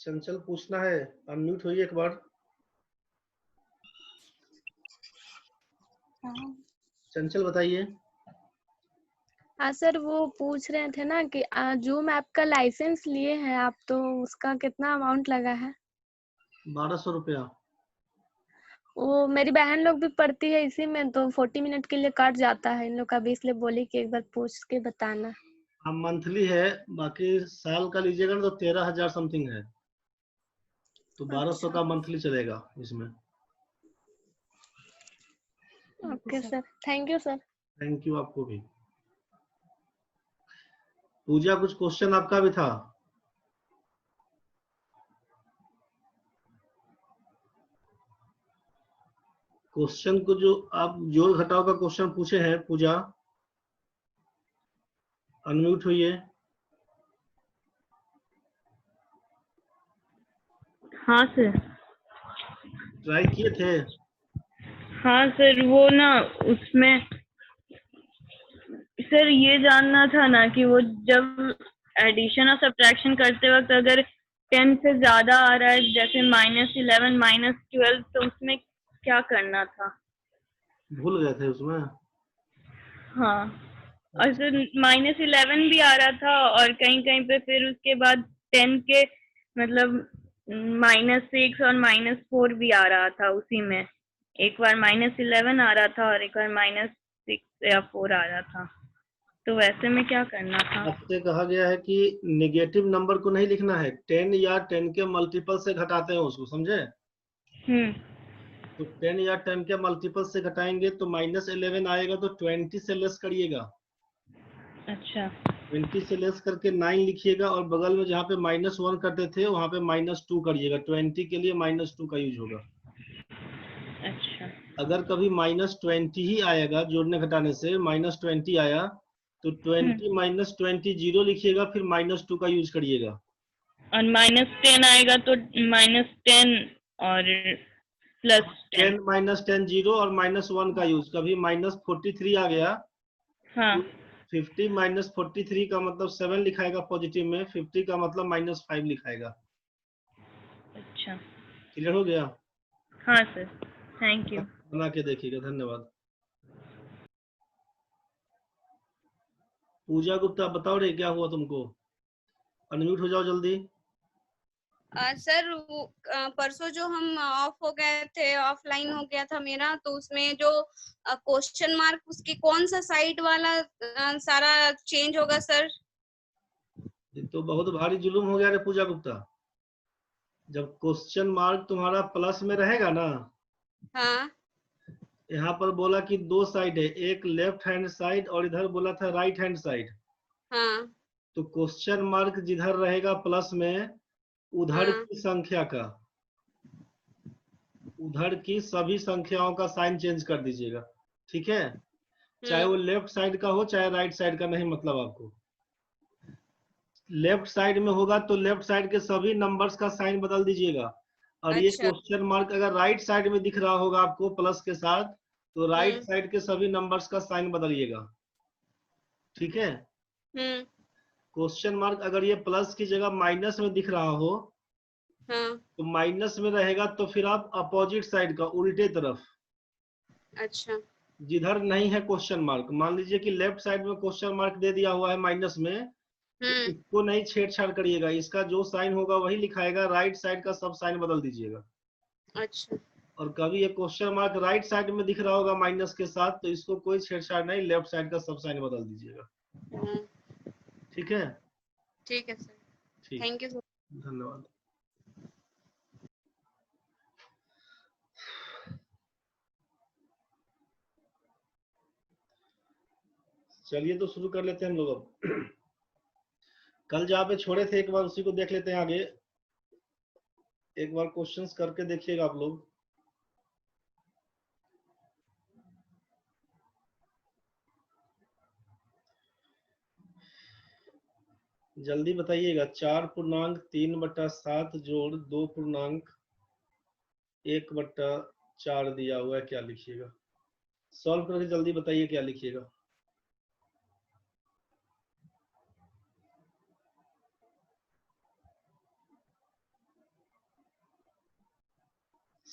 चंचल पूछना है, अनम्यूट होइए एक बार। चंचल बताइए। हाँ सर, वो पूछ रहे थे ना कि जूम ऐप का लाइसेंस लिए हैं आप, तो उसका कितना अमाउंट लगा है? 1200 रुपया। वो मेरी बहन लोग भी पढ़ती है इसी में, तो 40 मिनट के लिए कट जाता है इन लोग का भी, इसलिए बोली कि एक बार पूछ के बताना। हाँ मंथली है, बाकी साल का लीजिएगा ना तो 13,000 समथिंग है, तो 1200 अच्छा, का मंथली चलेगा इसमें। Okay sir, thank you sir. Thank you आपको भी। पूजा कुछ क्वेश्चन आपका भी था? क्वेश्चन को जो आप जोड़ घटाव का क्वेश्चन पूछे हैं पूजा, अनम्यूट हुई। हाँ सर। ट्राई किए थे? हाँ सर, वो ना उसमें सर ये जानना था ना कि वो जब एडिशन और सब्ट्रैक्शन करते वक्त अगर 10 से ज्यादा आ रहा है, जैसे -11 -12, तो उसमें क्या करना था? भूल गए थे उसमें? हाँ, और सर -11 भी आ रहा था, और कहीं कहीं पे फिर उसके बाद 10 के मतलब -6 और -4 भी आ रहा था उसी में। एक बार -11 आ रहा था और एक बार -6 या 4 आ रहा था, तो वैसे में क्या करना था? आपसे कहा गया है कि नेगेटिव नंबर को नहीं लिखना है, 10 या 10 के मल्टीपल से घटाते हैं उसको, समझे? तो 10 या 10 के मल्टीपल से घटाएंगे तो -11 आएगा, तो 20 से लेस करिएगा। अच्छा 20 से लेस करके 9 लिखिएगा, और बगल में जहाँ पे -1 करते थे वहां पे -2 करिएगा। 20 के लिए -2 का यूज होगा। अच्छा अगर कभी -20 ही आएगा जोड़ने घटाने से, -20 आया तो 20 -20 जीरो लिखिएगा, फिर -2 का यूज करिएगा। और -10 आएगा तो -10 और +10। 10 -10 जीरो और -1 का यूज। कभी -43 आ गया हाँ तो 50 -43 का मतलब 7 लिखाएगा पॉजिटिव में, 50 का मतलब -5 लिखाएगा। अच्छा। क्लियर हो गया? हाँ सर, थैंक यू। बना के देखिएगा। धन्यवाद। पूजा गुप्ता बताओ रे, क्या हुआ तुमको? अनम्यूट हो जाओ जल्दी। सर परसों जो हम ऑफ हो गए थे, ऑफलाइन हो गया था मेरा, तो उसमें जो क्वेश्चन मार्क, उसकी कौन सा साइड वाला सारा चेंज होगा सर? ये तो बहुत भारी जुलूम हो गया रे पूजा गुप्ता। जब क्वेश्चन मार्क तुम्हारा प्लस में रहेगा ना, हाँ यहाँ पर बोला कि दो साइड है, एक लेफ्ट हैंड साइड और इधर बोला था राइट हैंड साइड। हाँ तो क्वेश्चन मार्क जिधर रहेगा प्लस में, उधर हाँ। की संख्या का, उधर की सभी संख्याओं का साइन चेंज कर दीजिएगा। ठीक है? चाहे वो लेफ्ट साइड का हो चाहे राइट साइड का, नहीं मतलब आपको। लेफ्ट साइड में होगा तो लेफ्ट साइड के सभी नंबर्स का साइन बदल दीजिएगा। और ये अच्छा। क्वेश्चन मार्क अगर राइट साइड में दिख रहा होगा आपको प्लस के साथ, तो राइट साइड के सभी नंबर्स का साइन बदलिएगा। ठीक है? क्वेश्चन मार्क अगर ये प्लस की जगह माइनस में दिख रहा हो, हाँ। तो माइनस में रहेगा तो फिर आप अपोजिट साइड का, उल्टे तरफ, अच्छा। जिधर नहीं है क्वेश्चन मार्क, मान लीजिए कि लेफ्ट साइड में क्वेश्चन मार्क दे दिया हुआ है माइनस में, तो इसको नहीं छेड़छाड़ करिएगा, इसका जो साइन होगा वही लिखाएगा, राइट साइड का सब साइन बदल दीजिएगा। अच्छा। और कभी ये क्वेश्चन मार्क राइट साइड में दिख रहा होगा माइनस के साथ, तो इसको कोई छेड़छाड़ नहीं, लेफ्ट साइड का सब साइन बदल दीजिएगा। ठीक है? ठीक है सर, ठीक, थैंक यू सर। धन्यवाद। चलिए तो शुरू कर लेते हैं हम लोग अब। कल जहाँ पे छोड़े थे एक बार उसी को देख लेते हैं आगे। एक बार क्वेश्चंस करके देखिएगा आप लोग। जल्दी बताइएगा। 4.3/7 जोड़ 2.1/4 दिया हुआ है, क्या लिखिएगा? सॉल्व करके जल्दी बताइए क्या लिखिएगा।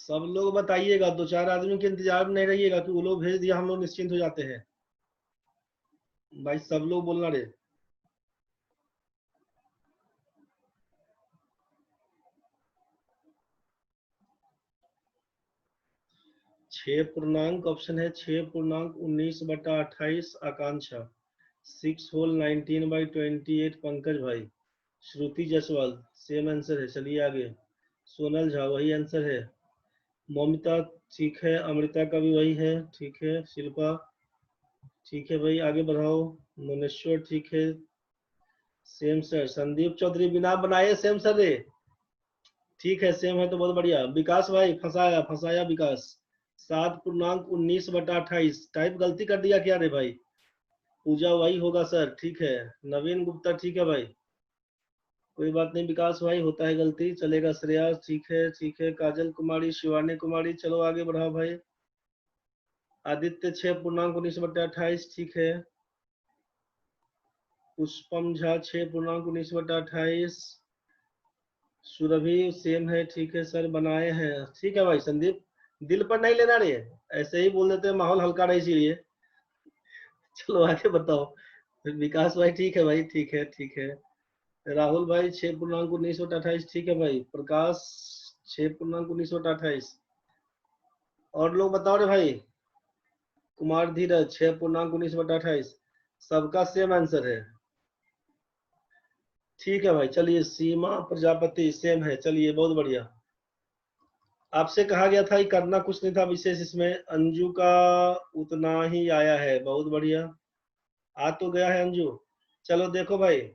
सब लोग बताइएगा, 2-4 आदमी के इंतजार में नहीं रहिएगा कि वो लोग भेज दिया हम लोग निश्चिंत हो जाते हैं। भाई सब लोग बोलना रे। छह पूर्णांक ऑप्शन है 6.19/28 आकांक्षा। 6 होल 19/28 पंकज भाई। श्रुति जायसवाल सेम आंसर है, चलिए आगे। सोनल झा वही आंसर है। ममिता ठीक है, अमृता का भी वही है, ठीक है। शिल्पा ठीक है भाई, आगे बढ़ाओ। मुनेश्वर ठीक है, सेम सर। संदीप चौधरी बिना बनाए सेम सर रे, ठीक है सेम है तो बहुत बढ़िया। विकास भाई फंसाया फंसाया विकास। 7.19/28 टाइप गलती कर दिया क्या रे भाई। पूजा वही होगा सर, ठीक है। नवीन गुप्ता ठीक है भाई, कोई बात नहीं विकास भाई, होता है गलती, चलेगा। श्रेया ठीक है, ठीक है। काजल कुमारी, शिवानी कुमारी, चलो आगे बढ़ाओ भाई। आदित्य 6.19/28 ठीक है। पुष्पम झा 6.19/28। सुरभि सेम है, ठीक है सर, बनाए हैं, ठीक है भाई। संदीप दिल पर नहीं लेना रे, ऐसे ही बोल देते हैं, माहौल हल्का रहे इसीलिए। चलो आगे बताओ। विकास भाई ठीक है भाई, ठीक है, ठीक है। राहुल भाई 6.19/28 ठीक है भाई। प्रकाश 6.19/28। और लोग बताओ रे भाई। कुमार धीरज 6.19/28। सबका सेम आंसर है, ठीक है भाई। चलिए सीमा प्रजापति सेम है, चलिए बहुत बढ़िया। आपसे कहा गया था कि करना कुछ नहीं था विशेष इसमें। अंजू का उतना ही आया है, बहुत बढ़िया। आ तो गया है अंजू। चलो देखो भाई,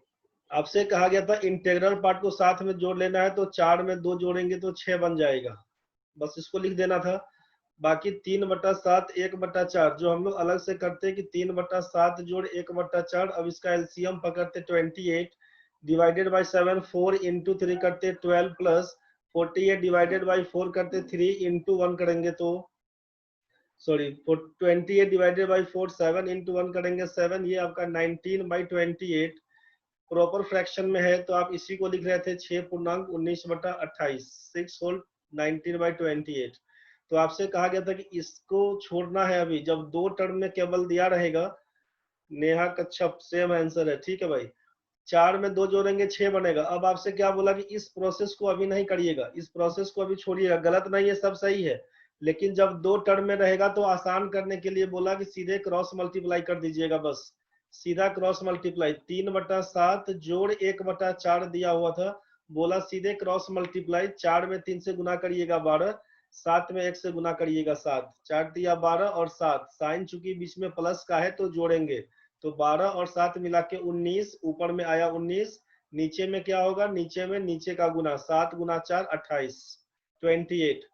आपसे कहा गया था इंटीग्रल पार्ट को साथ में जोड़ लेना है, तो 4 में 2 जोड़ेंगे तो 6 बन जाएगा, बस इसको लिख देना था। बाकी 3/7 1/4 जो हम लोग अलग से करते हैं कि 3/7 जोड़ 1/4। अब इसका एलसीएम पकड़ते 28 डिवाइडेड बाई 7, 4 इंटू 3 करते 12 प्लस 48 डिवाइडेड बाई 4 करते 3 इंटू 1 करेंगे तो सॉरी 28 डिवाइडेड बाई 4 7 इंटू 1 करेंगे 7, ये आपका 19/28 प्रॉपर फ्रैक्शन में है, तो आप इसी को लिख रहे थे 6.19/28 6 होल 19/28। तो आपसे कहा गया था कि इसको छोड़ना है अभी, जब 2 टर्म में केवल दिया रहेगा। नेहा कच्छप सेम आंसर है, ठीक है भाई। 4 में 2 जोड़ेंगे 6 बनेगा। अब आपसे क्या बोला कि इस प्रोसेस को अभी नहीं करिएगा, इस प्रोसेस को अभी छोड़िएगा। गलत नहीं है, सब सही है, लेकिन जब 2 टर्म में रहेगा तो आसान करने के लिए बोला कि सीधे क्रॉस मल्टीप्लाई कर दीजिएगा, बस सीधा क्रॉस मल्टीप्लाई। 3/7 जोड़ 1/4 दिया हुआ था, बोला सीधे क्रॉस मल्टीप्लाई। 4 में 3 से गुना करिएगा 12, 7 में 1 से गुना करिएगा 7, 4 दिया 12 और 7। साइन चूंकि बीच में प्लस का है तो जोड़ेंगे, तो 12 और 7 मिला के 19, ऊपर में आया 19। नीचे में क्या होगा, नीचे में नीचे का गुना, 7 गुना 4 28 28।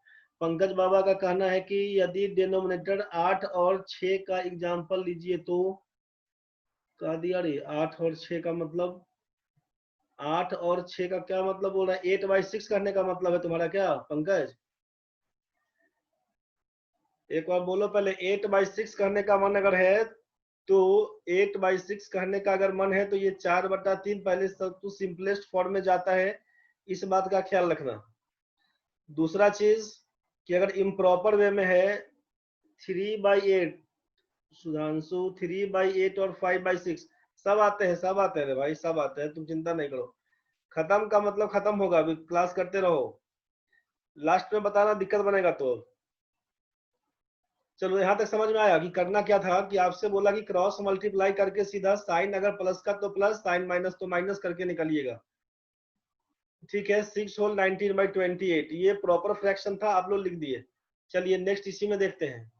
पंकज बाबा का कहना है कि यदि डिनोमिनेटर 8 और 6 का एग्जाम्पल लीजिए तो कह दिया रे 8 और 6 का मतलब, 8 और 6 का क्या मतलब बोल रहा है। 8/6 करने का मतलब है तुम्हारा क्या पंकज, एक बार बोलो पहले। 8/6 करने का मन अगर है तो 8/6 कहने का अगर मन है तो ये 4/3 पहले सब तो सिंपलेस्ट फॉर्म में जाता है, इस बात का ख्याल रखना। दूसरा चीज कि अगर इम्प्रॉपर वे में है 3/8, सुधांशु 3/8 और 5/6 सब आते हैं, सब आते हैं भाई, सब आते हैं, तुम चिंता नहीं करो। खत्म का मतलब खत्म होगा, अभी क्लास करते रहो, लास्ट में बताना दिक्कत बनेगा तो। चलो यहाँ तक समझ में आया कि करना क्या था, कि आपसे बोला कि क्रॉस मल्टीप्लाई करके सीधा साइन अगर प्लस का तो प्लस, साइन माइनस तो माइनस करके निकालिएगा, ठीक है। 6 होल 19/28 ये प्रॉपर फ्रैक्शन था, आप लोग लिख दिए। चलिए नेक्स्ट इसी में देखते हैं।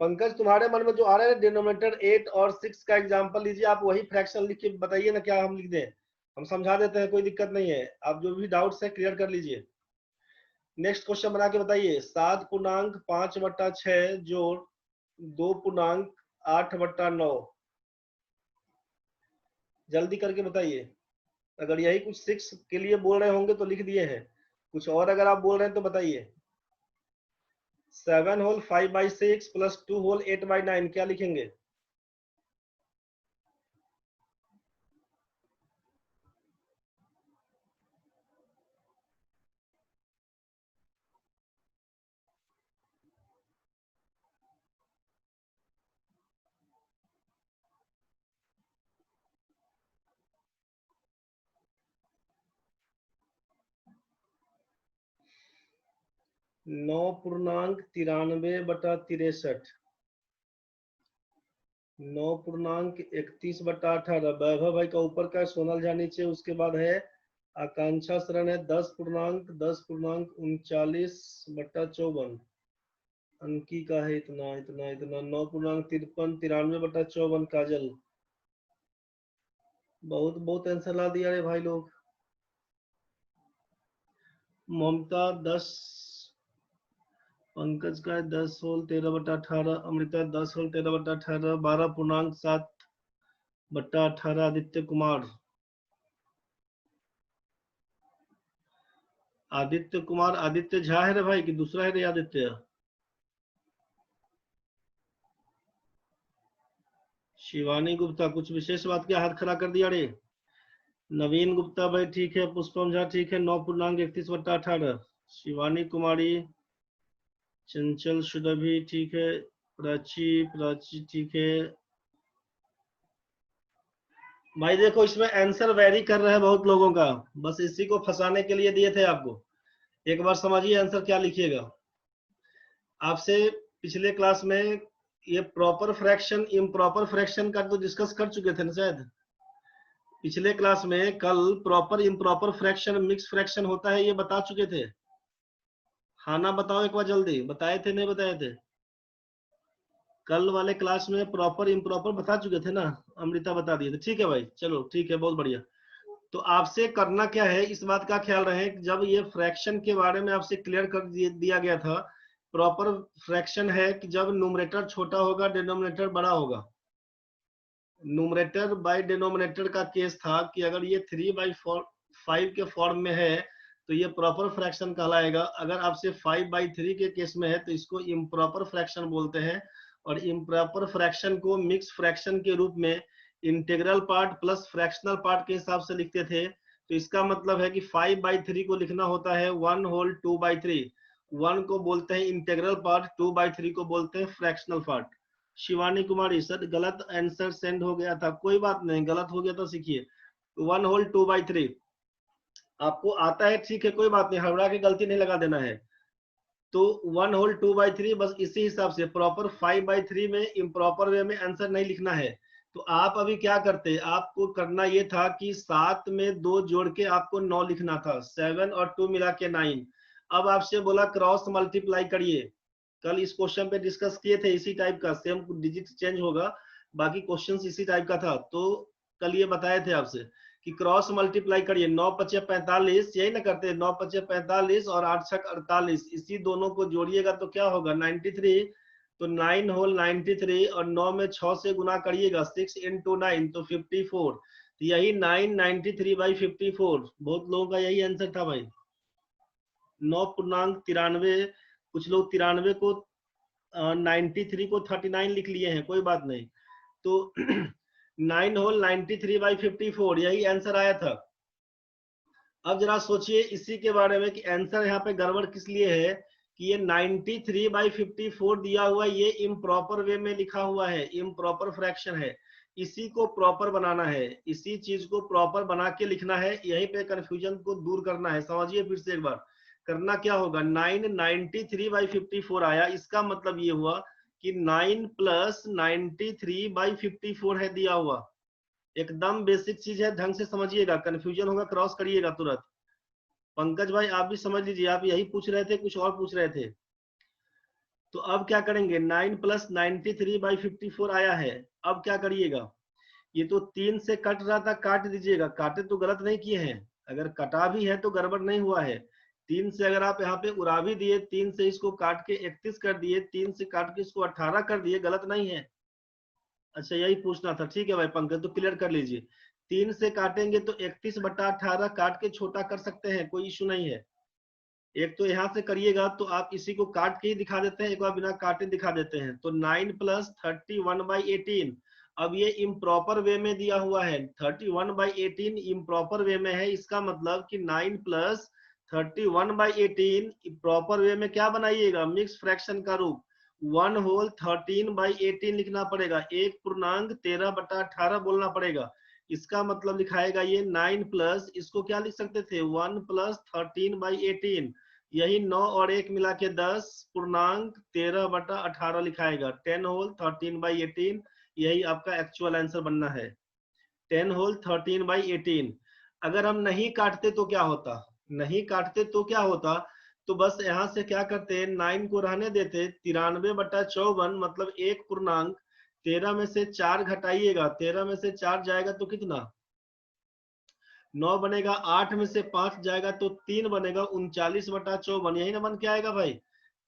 पंकज तुम्हारे मन में जो आ रहा है डिनोमिनेटर 8 और 6 का एग्जांपल लीजिए, आप वही फ्रैक्शन लिख के बताइए ना, क्या हम लिख दें, हम समझा देते हैं, कोई दिक्कत नहीं है। आप जो भी डाउट्स है क्लियर कर लीजिए। नेक्स्ट क्वेश्चन बना के बताइए। 7.5/6 जोड़ 2.8/9, जल्दी करके बताइए। अगर यही कुछ 6 के लिए बोल रहे होंगे तो लिख दिए हैं, कुछ और अगर आप बोल रहे हैं तो बताइए। 7 होल 5/6 प्लस 2 होल 8/9 क्या लिखेंगे। 9.93/63, 9.31/18। वैभव भाई का ऊपर का, सोनल झा नीचे, उसके बाद है आकांक्षा शरण है 10.39/54। अंकी का है इतना इतना इतना 9.53 93/54 काजल। बहुत बहुत आंसर ला दिया रे भाई लोग। ममता 10, पंकज का 10 होल 13/18, अमृता 10 होल 13/18, 12.7/18। आदित्य कुमार, आदित्य कुमार, आदित्य झा है रे भाई कि दूसरा है रे आदित्य? शिवानी गुप्ता, कुछ विशेष बात क्या हाथ खड़ा कर दिया रे? नवीन गुप्ता भाई ठीक है, पुष्पम झा ठीक है, 9.31/18। शिवानी कुमारी, चंचल सुरभि ठीक है, प्राची प्राची ठीक है। भाई देखो इसमें आंसर वेरी कर रहे हैं बहुत लोगों का, बस इसी को फंसाने के लिए दिए थे आपको। एक बार समझिए आंसर क्या लिखिएगा। आपसे पिछले क्लास में ये प्रॉपर फ्रैक्शन इम्प्रॉपर फ्रैक्शन का तो डिस्कस कर चुके थे ना शायद। पिछले क्लास में कल proper improper fraction mix fraction होता है ये बता चुके थे। हाँ ना बताओ एक बार जल्दी, बताए थे नहीं बताए थे? कल वाले क्लास में प्रॉपर इम्प्रॉपर बता चुके थे ना, अमृता बता दिए थे। ठीक है भाई, चलो ठीक है, बहुत बढ़िया। तो आपसे करना क्या है, इस बात का ख्याल रहे, जब ये फ्रैक्शन के बारे में आपसे क्लियर कर दिया गया था, प्रॉपर फ्रैक्शन है कि जब न्यूमरेटर छोटा होगा डिनोमिनेटर बड़ा होगा। न्यूमरेटर बाय डिनोमिनेटर का केस था कि अगर ये 3/5 के फॉर्म में है तो ये प्रॉपर फ्रैक्शन कहलाएगा। अगर आपसे 5/3 के केस में है तो इसको इम्प्रॉपर फ्रैक्शन बोलते हैं। और इम्प्रॉपर फ्रैक्शन को मिक्स फ्रैक्शन के रूप में integral part plus fractional part के हिसाब से लिखते थे। तो इसका मतलब है कि 5/3 को लिखना होता है 1 होल 2/3। 1 को बोलते हैं इंटीग्रल पार्ट, 2/3 को बोलते हैं fractional part. Shivani Kumari sir गलत आंसर सेंड हो गया था, कोई बात नहीं, गलत हो गया तो सीखिए। 1 होल 2/3 आपको आता है, ठीक है, कोई बात नहीं, हवड़ा की गलती नहीं लगा देना है। तो 1 होल 2/3 बस इसी हिसाब से। प्रॉपर 5/3 में इम्प्रॉपर वे में आंसर नहीं लिखना है। तो आप अभी क्या करते, आपको करना ये था कि 7 में 2 जोड़ के आपको 9 लिखना था, 7 और 2 मिला के 9। अब आपसे बोला क्रॉस मल्टीप्लाई करिए। कल इस क्वेश्चन पे डिस्कस किए थे इसी टाइप का, सेम डिजिट चेंज होगा, बाकी क्वेश्चन इसी टाइप का था। तो कल ये बताए थे आपसे कि क्रॉस मल्टीप्लाई करिए। 9×5 = 45, यही ना करते, 9×5 = 45 और 8×6 = 48, इसी दोनों को जोड़िएगा तो क्या होगा 93। तो 9 होल 93 और 9 में 6 से गुना करिएगा, 6 × 9 तो 54। तो यही 993/54, बहुत लोगों का यही आंसर था भाई। 9.93, कुछ लोग 93 को 93 को 39 लिख लिए हैं, कोई बात नहीं। तो 9 होल 93/54 यही आंसर आया था। अब जरा सोचिए इसी के बारे में कि आंसर यहाँ पे गड़बड़ किस लिए है कि ये 93/54 दिया हुआ, ये इम्प्रॉपर वे में लिखा हुआ है, इम्प्रॉपर फ्रैक्शन है। इसी को प्रॉपर बनाना है, इसी चीज को प्रॉपर बना के लिखना है, यहीं पे कंफ्यूजन को दूर करना है। समझिए फिर से एक बार, करना क्या होगा, 993/54 आया, इसका मतलब ये हुआ कि 9 + 93/54 है दिया हुआ। एकदम बेसिक चीज है, ढंग से समझिएगा, कंफ्यूजन होगा क्रॉस करिएगा तुरंत। पंकज भाई आप भी समझ लीजिए, आप यही पूछ रहे थे, कुछ और पूछ रहे थे। तो अब क्या करेंगे, 9 + 93/54 आया है। अब क्या करिएगा, ये तो 3 से कट रहा था, काट दीजिएगा। काटे तो गलत नहीं किए हैं, अगर कटा भी है तो गड़बड़ नहीं हुआ है। 3 से अगर आप यहाँ पे उड़ा भी दिए, 3 से इसको काट के 31 कर दिए, 3 से काट के इसको 18 कर दिए, गलत नहीं है। अच्छा यही पूछना था, ठीक है भाई पंकज, तो क्लियर कर लीजिए। 3 से काटेंगे तो 31/18 काट के छोटा कर सकते हैं, कोई इशू नहीं है। एक तो यहाँ से करिएगा तो आप इसी को काट के ही दिखा देते हैं, एक बार बिना काटे दिखा देते हैं। तो 9 + 31/18, अब ये इम्प्रॉपर वे में दिया हुआ है, 31/18 इम्प्रॉपर वे में है। इसका मतलब कि 9 + 31/18 प्रॉपर वे में क्या बनाइएगा, मिक्स फ्रैक्शन का रूप, 1 होल 13/18 लिखना पड़ेगा, 1.13/18 बोलना पड़ेगा। इसका मतलब लिखाएगा ये 9 प्लस, इसको क्या लिख सकते थे 1 + 13/18। यही 9 और 1 मिला के 10 पूर्णांक 13/18 लिखाएगा। 10 होल 13/18 यही आपका एक्चुअल आंसर बनना है। 10 होल 13/18। अगर हम नहीं काटते तो क्या होता? नहीं काटते तो क्या होता? तो बस यहाँ से क्या करते, 9 को रहने देते, 93/54 मतलब 1 पूर्णांक 13 में से 4 घटाइएगा, 13 में से 4 जाएगा तो कितना 9 बनेगा, 8 में से 5 जाएगा तो 3 बनेगा, 39/54 यही ना बन के आएगा भाई।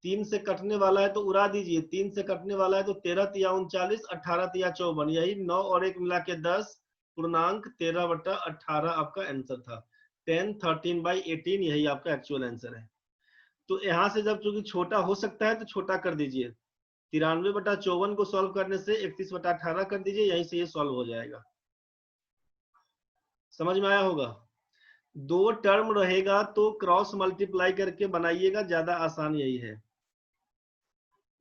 3 से कटने वाला है तो उड़ा दीजिए, 3 से कटने वाला है तो 13 तिया 39, 18 तिया 54 यही 9 और 1 मिला के 10 पूर्णांक 13/18 आपका आंसर था। 10 13/18 यही आपका एक्चुअल आंसर है। तो यहाँ से जब चूंकि छोटा हो सकता है तो छोटा कर दीजिए, 93/54 को सॉल्व करने से 31/18 कर दीजिए, यहीं से ये सॉल्व हो जाएगा। समझ में आया होगा? 2 टर्म रहेगा तो क्रॉस मल्टीप्लाई करके बनाइएगा, ज्यादा आसान यही है।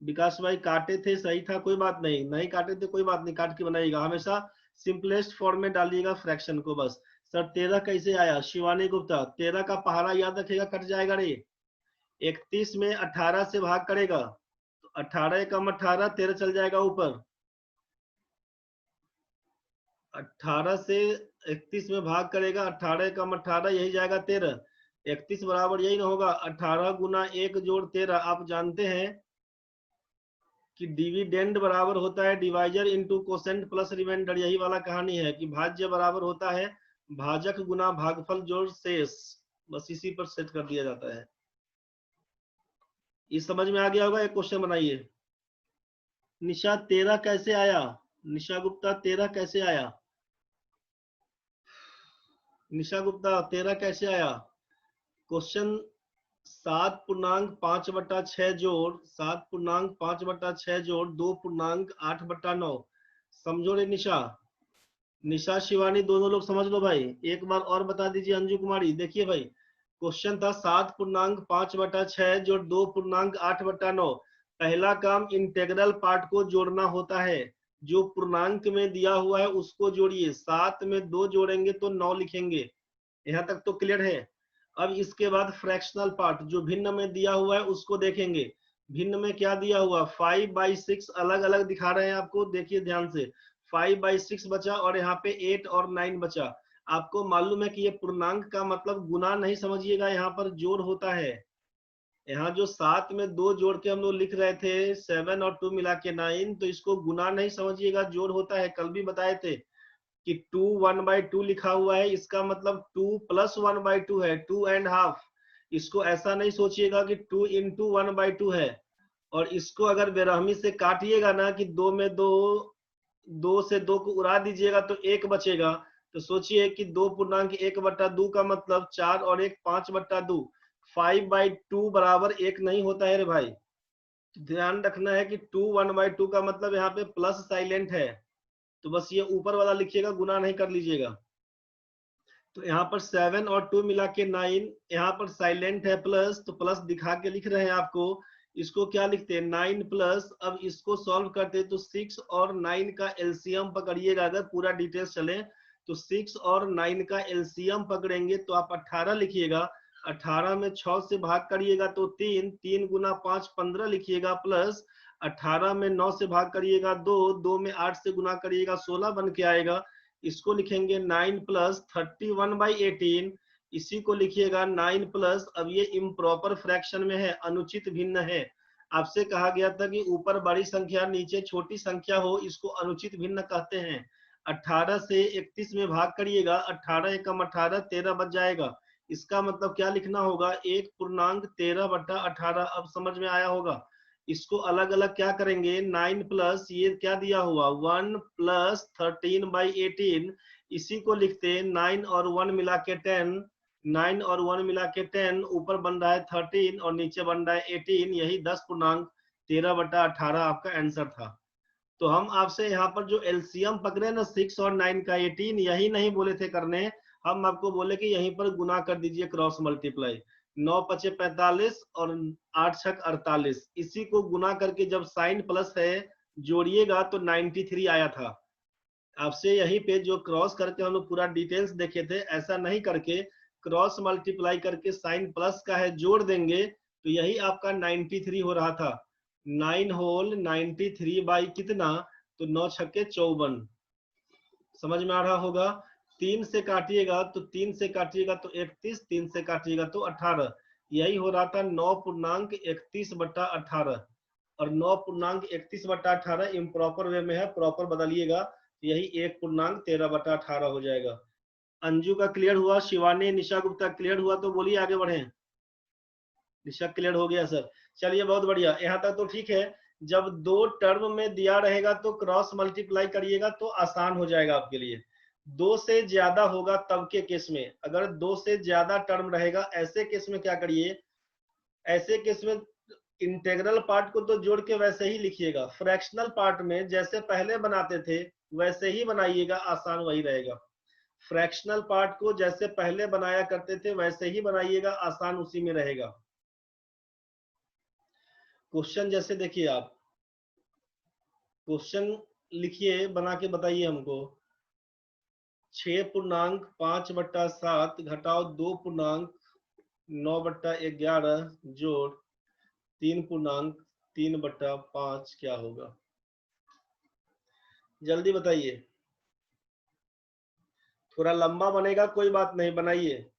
विकास भाई काटे थे सही था, कोई बात नहीं, नहीं काटे थे कोई बात नहीं, काट के बनाइएगा। हमेशा सिंपलेस्ट फॉर्म में डालिएगा फ्रैक्शन को बस। सर 13 कैसे आया? शिवानी गुप्ता 13 का पहाड़ा याद रखेगा, कट जाएगा रे। 31 में 18 से भाग करेगा तो 18 कम 18 13 चल जाएगा ऊपर। 18 से 31 में भाग करेगा, 18 कम 18 यही जाएगा 13। 31 बराबर यही ना होगा 18 गुना 1 जोड़ 13। आप जानते हैं कि डिविडेंड बराबर होता है divisor into quotient plus remainder. यही वाला कहानी है कि भाज्य बराबर होता है भाजक गुना भागफल जोड़ शेष। बस इसी पर सेट कर दिया जाता है। इस समझ में आ गया होगा। एक क्वेश्चन बनाइए। निशा 13 कैसे आया? निशा गुप्ता 13 कैसे आया? निशा गुप्ता 13 कैसे आया? क्वेश्चन 7.5/6 जोड़ 7.5/6 जोड़ 2.8/9। समझो रे निशा। निशा शिवानी दोनों लोग समझ लो भाई। एक बार और बता दीजिए अंजू कुमारी। देखिए भाई क्वेश्चन था 7.5/6 जोड़ 2.8/9। पहला काम इंटेग्रल पार्ट को जोड़ना होता है। जो पूर्णांक में दिया हुआ है उसको जोड़िए। 7 में 2 जोड़ेंगे तो 9 लिखेंगे। यहाँ तक तो क्लियर है। अब इसके बाद फ्रैक्शनल पार्ट जो भिन्न में दिया हुआ है उसको देखेंगे। भिन्न में क्या दिया हुआ? 5/6 अलग अलग दिखा रहे हैं आपको, देखिए ध्यान से। 5/6 बचा और यहाँ पे 8 और 9 बचा। आपको मालूम है कि ये पूर्णांक का मतलब गुना नहीं समझिएगा, यहाँ पर जोड़ होता है। यहाँ जो 7 में 2 जोड़ के हम लोग लिख रहे थे 7 और 2 मिला के 9, तो इसको गुना नहीं समझिएगा, जोड़ होता है। कल भी बताए थे कि 2 1/2 लिखा हुआ है, इसका मतलब 2 + 1/2 है, 2.5। इसको ऐसा नहीं सोचिएगा कि 2 × 1/2 है। और इसको अगर बेरहमी से काटिएगा ना कि 2 में 2 से 2 को उड़ा दीजिएगा तो 1 बचेगा। तो सोचिए कि 2.1/2 का मतलब 4 और 1 5/2। 5/2 बराबर 1 नहीं होता है रे भाई। ध्यान रखना है कि 2 1/2 का मतलब यहाँ पे प्लस साइलेंट है। तो बस ये ऊपर वाला लिखिएगा, गुना नहीं कर लीजिएगा। तो यहाँ पर 7 और 2 मिला के 9, यहाँ पर साइलेंट है प्लस, तो प्लस दिखा के लिख रहे हैं आपको। इसको क्या लिखते हैं 9 प्लस। अब इसको सॉल्व करते तो 6 और 9 का एलसीएम पकड़िएगा। अगर पूरा डिटेल्स चले तो 6 और 9 का एलसीएम पकड़ेंगे तो आप 18 लिखिएगा। 18 में 6 से भाग करिएगा तो 3, 3 गुना 5 15 लिखिएगा, प्लस 18 में 9 से भाग करिएगा 2, 2 में 8 से गुना करिएगा 16 बन के आएगा। इसको लिखेंगे 9 + 31/18। इसी को लिखिएगा 9 प्लस। अब ये इम्प्रॉपर फ्रैक्शन में है, अनुचित भिन्न है। आपसे कहा गया था कि ऊपर बड़ी संख्या नीचे छोटी संख्या हो, इसको अनुचित भिन्न कहते हैं। 18 से 31 में भाग करिएगा, 18 एकम 18 13 बच जाएगा। इसका मतलब क्या लिखना होगा 1.13/18। अब समझ में आया होगा। इसको अलग अलग क्या करेंगे 9 प्लस ये क्या दिया हुआ 1 + 13/18। इसी को लिखते हैं 9 और 1 मिला के 10। 9 और 1 मिला के 10, ऊपर बन रहा है 13 और नीचे बन रहा है 18। यही 10.13/18 आपका आंसर था। तो हम आपसे यहाँ पर जो एलसीएम पकड़े ना 6 और 9 का 18, यही नहीं बोले थे करने। हम आपको बोले कि यहीं पर गुना कर दीजिए, क्रॉस मल्टीप्लाई। 9 × 5 = 45 और 8 × 6 = 48। इसी को गुना करके जब साइन प्लस है जोड़िएगा तो 93 आया था। आपसे यहीं पे जो क्रॉस करके हम लोग पूरा डिटेल्स देखे थे, ऐसा नहीं करके क्रॉस मल्टीप्लाई करके साइन प्लस का है जोड़ देंगे तो यही आपका 93 हो रहा था। 9 होल 93 बाई कितना, तो 9 छक्के 54। समझ में आ रहा होगा। 3 से काटिएगा तो 3 से काटिएगा तो 31, 3 से काटिएगा तो 18। यही हो रहा था 9.31/18। और 9.31/18 इम्प्रॉपर वे में है, प्रॉपर बदलिएगा यही 1.13/18 हो जाएगा। अंजू का क्लियर हुआ, शिवानी निशा गुप्ता क्लियर हुआ, तो बोलिए आगे बढ़े। निशा क्लियर हो गया सर, चलिए बहुत बढ़िया, यहाँ तक तो ठीक है। जब 2 टर्म में दिया रहेगा तो क्रॉस मल्टीप्लाई करिएगा तो आसान हो जाएगा आपके लिए। 2 से ज्यादा होगा तब के केस में, अगर 2 से ज्यादा टर्म रहेगा ऐसे केस में क्या करिए, ऐसे केस में इंटेग्रल पार्ट को तो जोड़ के वैसे ही लिखिएगा, फ्रैक्शनल पार्ट में जैसे पहले बनाते थे वैसे ही बनाइएगा, आसान वही रहेगा। फ्रैक्शनल पार्ट को जैसे पहले बनाया करते थे वैसे ही बनाइएगा, आसान उसी में रहेगा। क्वेश्चन जैसे देखिए, आप क्वेश्चन लिखिए, बना के बताइए हमको। 6.5/7 घटाओ 2.9/11 जोड़ 3.3/5 क्या होगा, जल्दी बताइए। थोड़ा लंबा बनेगा, कोई बात नहीं, बनाइए।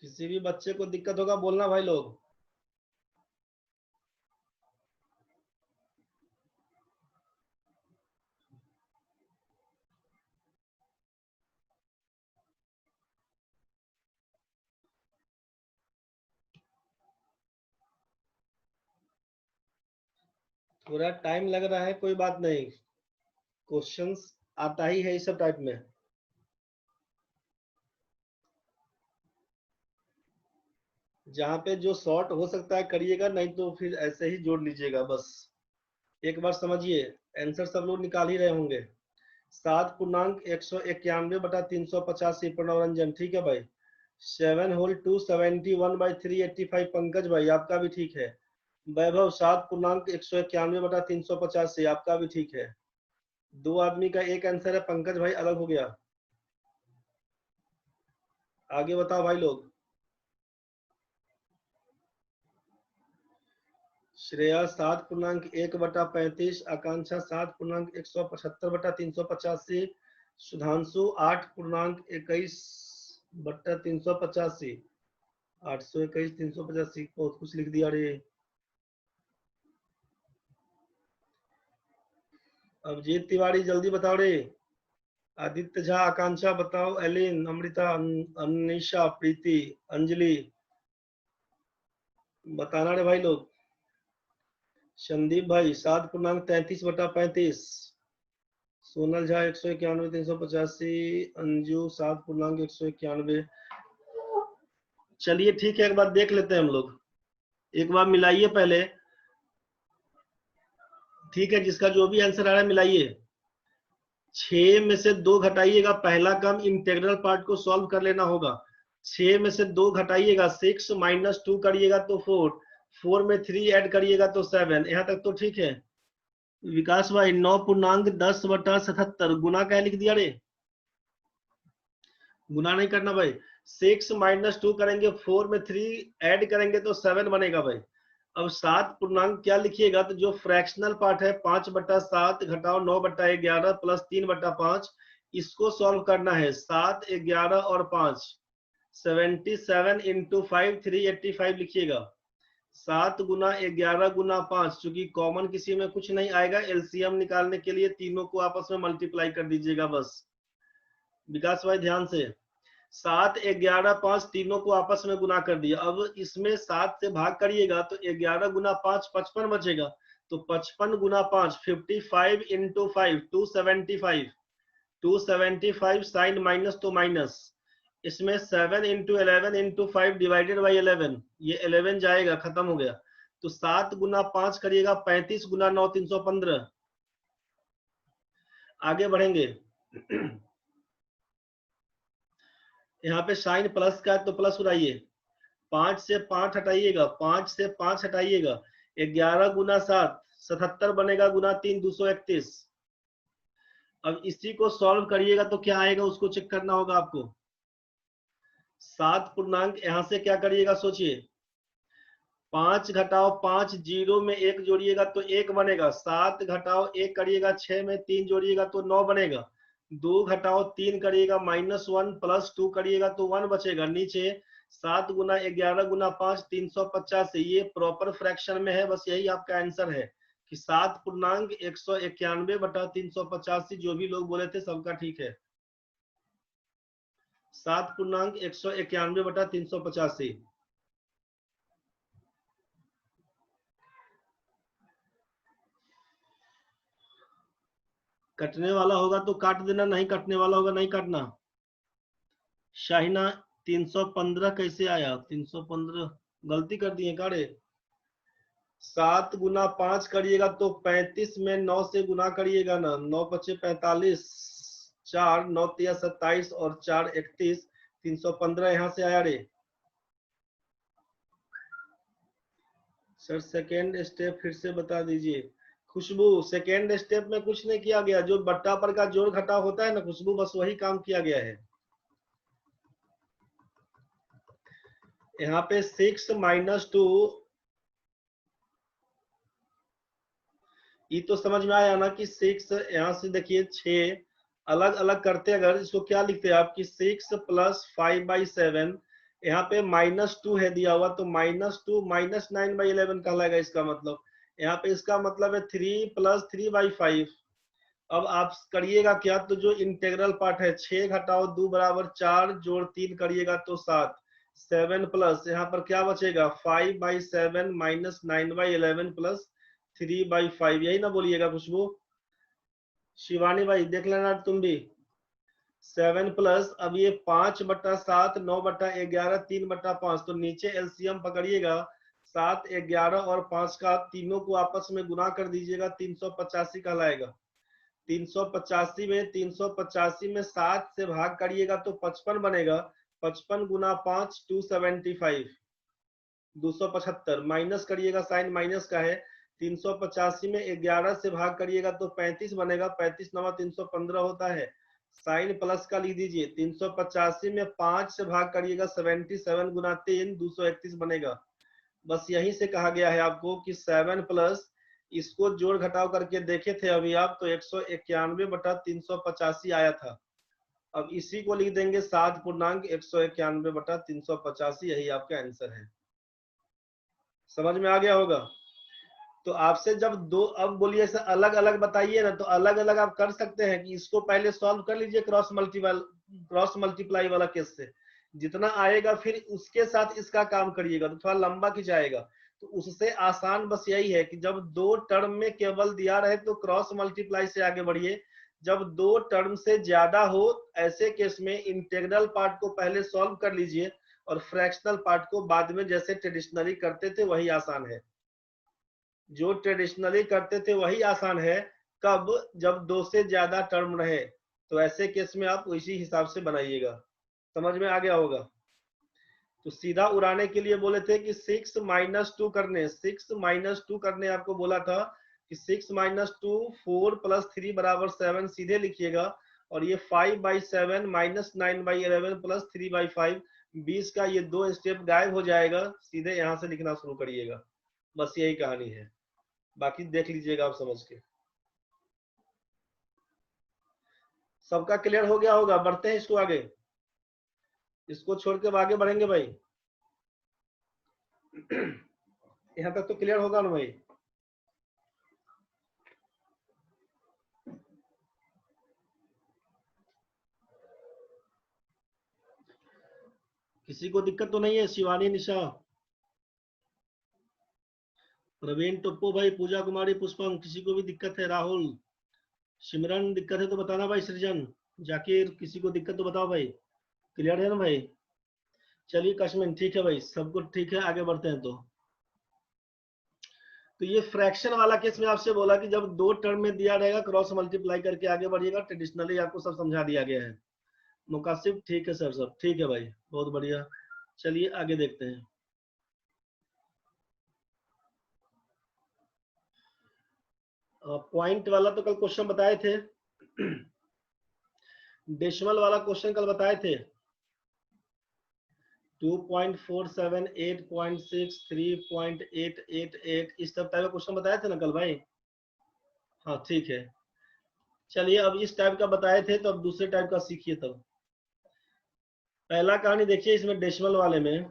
किसी भी बच्चे को दिक्कत होगा बोलना भाई लोग। थोड़ा टाइम लग रहा है, कोई बात नहीं, क्वेश्चंस आता ही है इस सब टाइप में। जहाँ पे जो शॉर्ट हो सकता है करिएगा, नहीं तो फिर ऐसे ही जोड़ लीजिएगा बस। एक बार समझिए, आंसर सब लोग निकाल ही रहे होंगे। 7.191/385 प्रणवरंजन, ठीक है भाई। 7 होल 271/385 पंकज भाई, आपका भी ठीक है। वैभव 7.191/385, आपका भी ठीक है। 2 आदमी का एक आंसर है, पंकज भाई अलग हो गया। आगे बताओ भाई लोग। श्रेया 7.1/35, आकांक्षा 7.175/385, सुधांशु 8.21/385, 821/385, बहुत कुछ लिख दिया रे। अभिजीत तिवारी जल्दी बताओ रे। आदित्य झा, आकांक्षा बताओ, एलिन, अमृता, अनिशा, प्रीति, अंजलि, बताना रे भाई लोग। संदीप भाई 7.33/35, सोनल झा 191/385, अंजू 7.191। चलिए ठीक है, एक बार देख लेते हैं हम लोग, एक बार मिलाइए पहले, ठीक है, जिसका जो भी आंसर आ रहा है मिलाइए। 6 में से 2 घटाइएगा, पहला काम इंटीग्रल पार्ट को सॉल्व कर लेना होगा। 6 में से 2 घटाइएगा, 6 - 2 करिएगा तो 4, 4 में 3 ऐड करिएगा तो 7। यहाँ तक तो ठीक है। विकास भाई 9.10/77 गुना क्या लिख दिया रे, गुना नहीं करना भाई। 6 - 2 करेंगे, 4 में 3 ऐड करेंगे तो 7 बनेगा भाई। अब 7 पूर्णांक क्या लिखिएगा, तो जो फ्रैक्शनल पार्ट है 5/7 घटाओ 9/11 प्लस 3/5, इसको सॉल्व करना है। 7, 11 और 5, 77 × 5 385 लिखिएगा। 7 गुना 11 गुना 5, चूंकि कॉमन किसी में कुछ नहीं आएगा, एलसीएम निकालने के लिए तीनों को आपस में मल्टीप्लाई कर दीजिएगा बस। विकास भाई ध्यान से, 7, 11, 5 तीनों को आपस में गुना कर दिया। अब इसमें 7 से भाग करिएगा तो 11 गुना 5 55 बचेगा, तो 55 गुना 5 55 × 5 275, 275 साइन माइनस तो माइनस, इसमें 7 इंटू 11 इंटू 5 डिवाइडेड बाई 11, ये 11 जाएगा, खत्म हो गया। तो 7 गुना 5 करिएगा 35 गुना 9 315। आगे बढ़ेंगे। यहाँ पे साइन प्लस का है तो प्लस उड़ाइए, 5 से 5 हटाइएगा, 5 से 5 हटाइएगा, 11 गुना 7 77 बनेगा, गुना 3 231। अब इसी को सॉल्व करिएगा तो क्या आएगा उसको चेक करना होगा आपको। 7 पूर्णांक यहां से क्या करिएगा सोचिए, 5 घटाओ 5 0 में 1 जोड़िएगा तो 1 बनेगा, 7 घटाओ 1 करिएगा 6 में 3 जोड़िएगा तो 9 बनेगा, 2 घटाओ 3 करिएगा -1 प्लस 2 करिएगा तो 1 बचेगा। नीचे 7 गुना 11 गुना 5 385, ये प्रॉपर फ्रैक्शन में है, बस यही आपका आंसर है कि 7 पूर्णांक 191 बटा 385। जो भी लोग बोले थे सबका ठीक है, 7 पूर्णांक 191 बटा 385। कटने वाला होगा तो काट देना, नहीं कटने वाला होगा नहीं काटना। शाहिना 315 कैसे आया? 315 गलती कर दिए कारे। 7 गुना 5 करिएगा तो 35 में 9 से गुना करिएगा ना, 9 बचे 45, 4 9 तिया 27 और 4 31, 315 यहाँ से आया रे। सर सेकेंड स्टेप फिर से बता दीजिए। खुशबू सेकेंड स्टेप में कुछ नहीं किया गया, जो बट्टा पर का जोड़ घटाव होता है ना खुशबू, बस वही काम किया गया है। यहाँ पे 6 - 2, ये तो समझ में आया ना कि 6, यहाँ से देखिए 6 अलग अलग करते, अगर इसको क्या लिखते हैं आपकी 6 + 5/7, यहाँ पे -2 है दिया हुआ तो -2 -9/11 कहलाएगा इसका मतलब। यहाँ पे इसका मतलब है 3 + 3/5। अब आप करिएगा क्या, तो जो इंटेग्रल पार्ट है 6 घटाओ 2 = 4 जोड़ 3 करिएगा तो 7, 7 प्लस यहाँ पर क्या बचेगा 5/7 -9/11 प्लस 3/5, यही ना बोलिएगा खुशबू। शिवानी भाई देख लेना तुम भी। 7 प्लस, अब ये 5/7 9/11 3/5, तो नीचे एलसीएम पकड़िएगा, 7 11 और 5 का तीनों को आपस में गुना कर दीजिएगा, 385 कहलाएगा। 385 में 385 में 7 से भाग करिएगा तो 55 बनेगा, 55 गुना 5 275, 275 माइनस करिएगा, साइन माइनस का है। 385 में 11 से भाग करिएगा तो 35 बनेगा, 35 9 315 होता है, साइन प्लस का लिख दीजिए। 385 में 5 से भाग करिएगा 77 गुना 3 231 बनेगा। बस यहीं से कहा गया है आपको कि 7 प्लस, इसको जोड़ घटाव करके देखे थे अभी आप, तो 191 बटा 385 आया था। अब इसी को लिख देंगे 7 पूर्णांक 191 बटा 385, यही आपका आंसर है। समझ में आ गया होगा। तो आपसे जब दो, अब बोलिए ऐसे अलग अलग बताइए ना, तो अलग अलग आप कर सकते हैं कि इसको पहले सॉल्व कर लीजिए क्रॉस मल्टीप्लाई वाला केस से, जितना आएगा फिर उसके साथ इसका काम करिएगा तो थोड़ा लंबा खिंचाएगा। तो उससे आसान बस यही है कि जब 2 टर्म में केवल दिया रहे तो क्रॉस मल्टीप्लाई से आगे बढ़िए, जब 2 टर्म से ज्यादा हो ऐसे केस में इंटीग्रल पार्ट को पहले सॉल्व कर लीजिए और फ्रैक्शनल पार्ट को बाद में, जैसे ट्रेडिशनली करते थे वही आसान है। जो ट्रेडिशनली करते थे वही आसान है, कब, जब 2 से ज्यादा टर्म रहे, तो ऐसे केस में आप उसी हिसाब से बनाइएगा। समझ में आ गया होगा। तो सीधा उड़ाने के लिए बोले थे कि 6 - 2 करने, 6 - 2 करने आपको बोला था कि 6 - 2 4 + 3 = 7 सीधे लिखिएगा, और ये 5/7 -9/11 प्लस 3/5, 20 का ये 2 स्टेप गायब हो जाएगा, सीधे यहाँ से लिखना शुरू करिएगा। बस यही कहानी है, बाकी देख लीजिएगा आप समझ के। सबका क्लियर हो गया होगा। बढ़ते हैं इसको आगे, इसको छोड़ के आगे बढ़ेंगे भाई। यहाँ तक तो क्लियर होगा ना भाई। किसी को दिक्कत तो नहीं है? शिवानी, निशा, प्रवीण, टप्पू भाई, पूजा कुमारी, पुष्पम, किसी को भी दिक्कत है? राहुल, सिमरन, दिक्कत है तो बताना भाई। सृजन, जाकिर किसी को दिक्कत तो बताओ भाई, क्लियर है ना भाई? चलिए कश्मीर ठीक है भाई, सब कुछ ठीक है, आगे बढ़ते हैं। तो ये फ्रैक्शन वाला केस में आपसे बोला कि जब दो टर्म में दिया रहेगा क्रॉस मल्टीप्लाई करके आगे बढ़िएगा। ट्रेडिशनली आपको सब समझा दिया गया है। मुकासिब ठीक है सर, सब ठीक है भाई, बहुत बढ़िया। चलिए आगे देखते हैं। पॉइंट वाला तो कल क्वेश्चन बताए थे। डेसिमल वाला क्वेश्चन कल बताए थे। 2.47, 8.6, 3.888 इस सब टाइप का क्वेश्चन बताए थे ना कल भाई? हाँ ठीक है। चलिए अब इस टाइप का बताए थे तो अब दूसरे टाइप का सीखिए। तब पहला कहानी देखिए इसमें डेसिमल वाले में,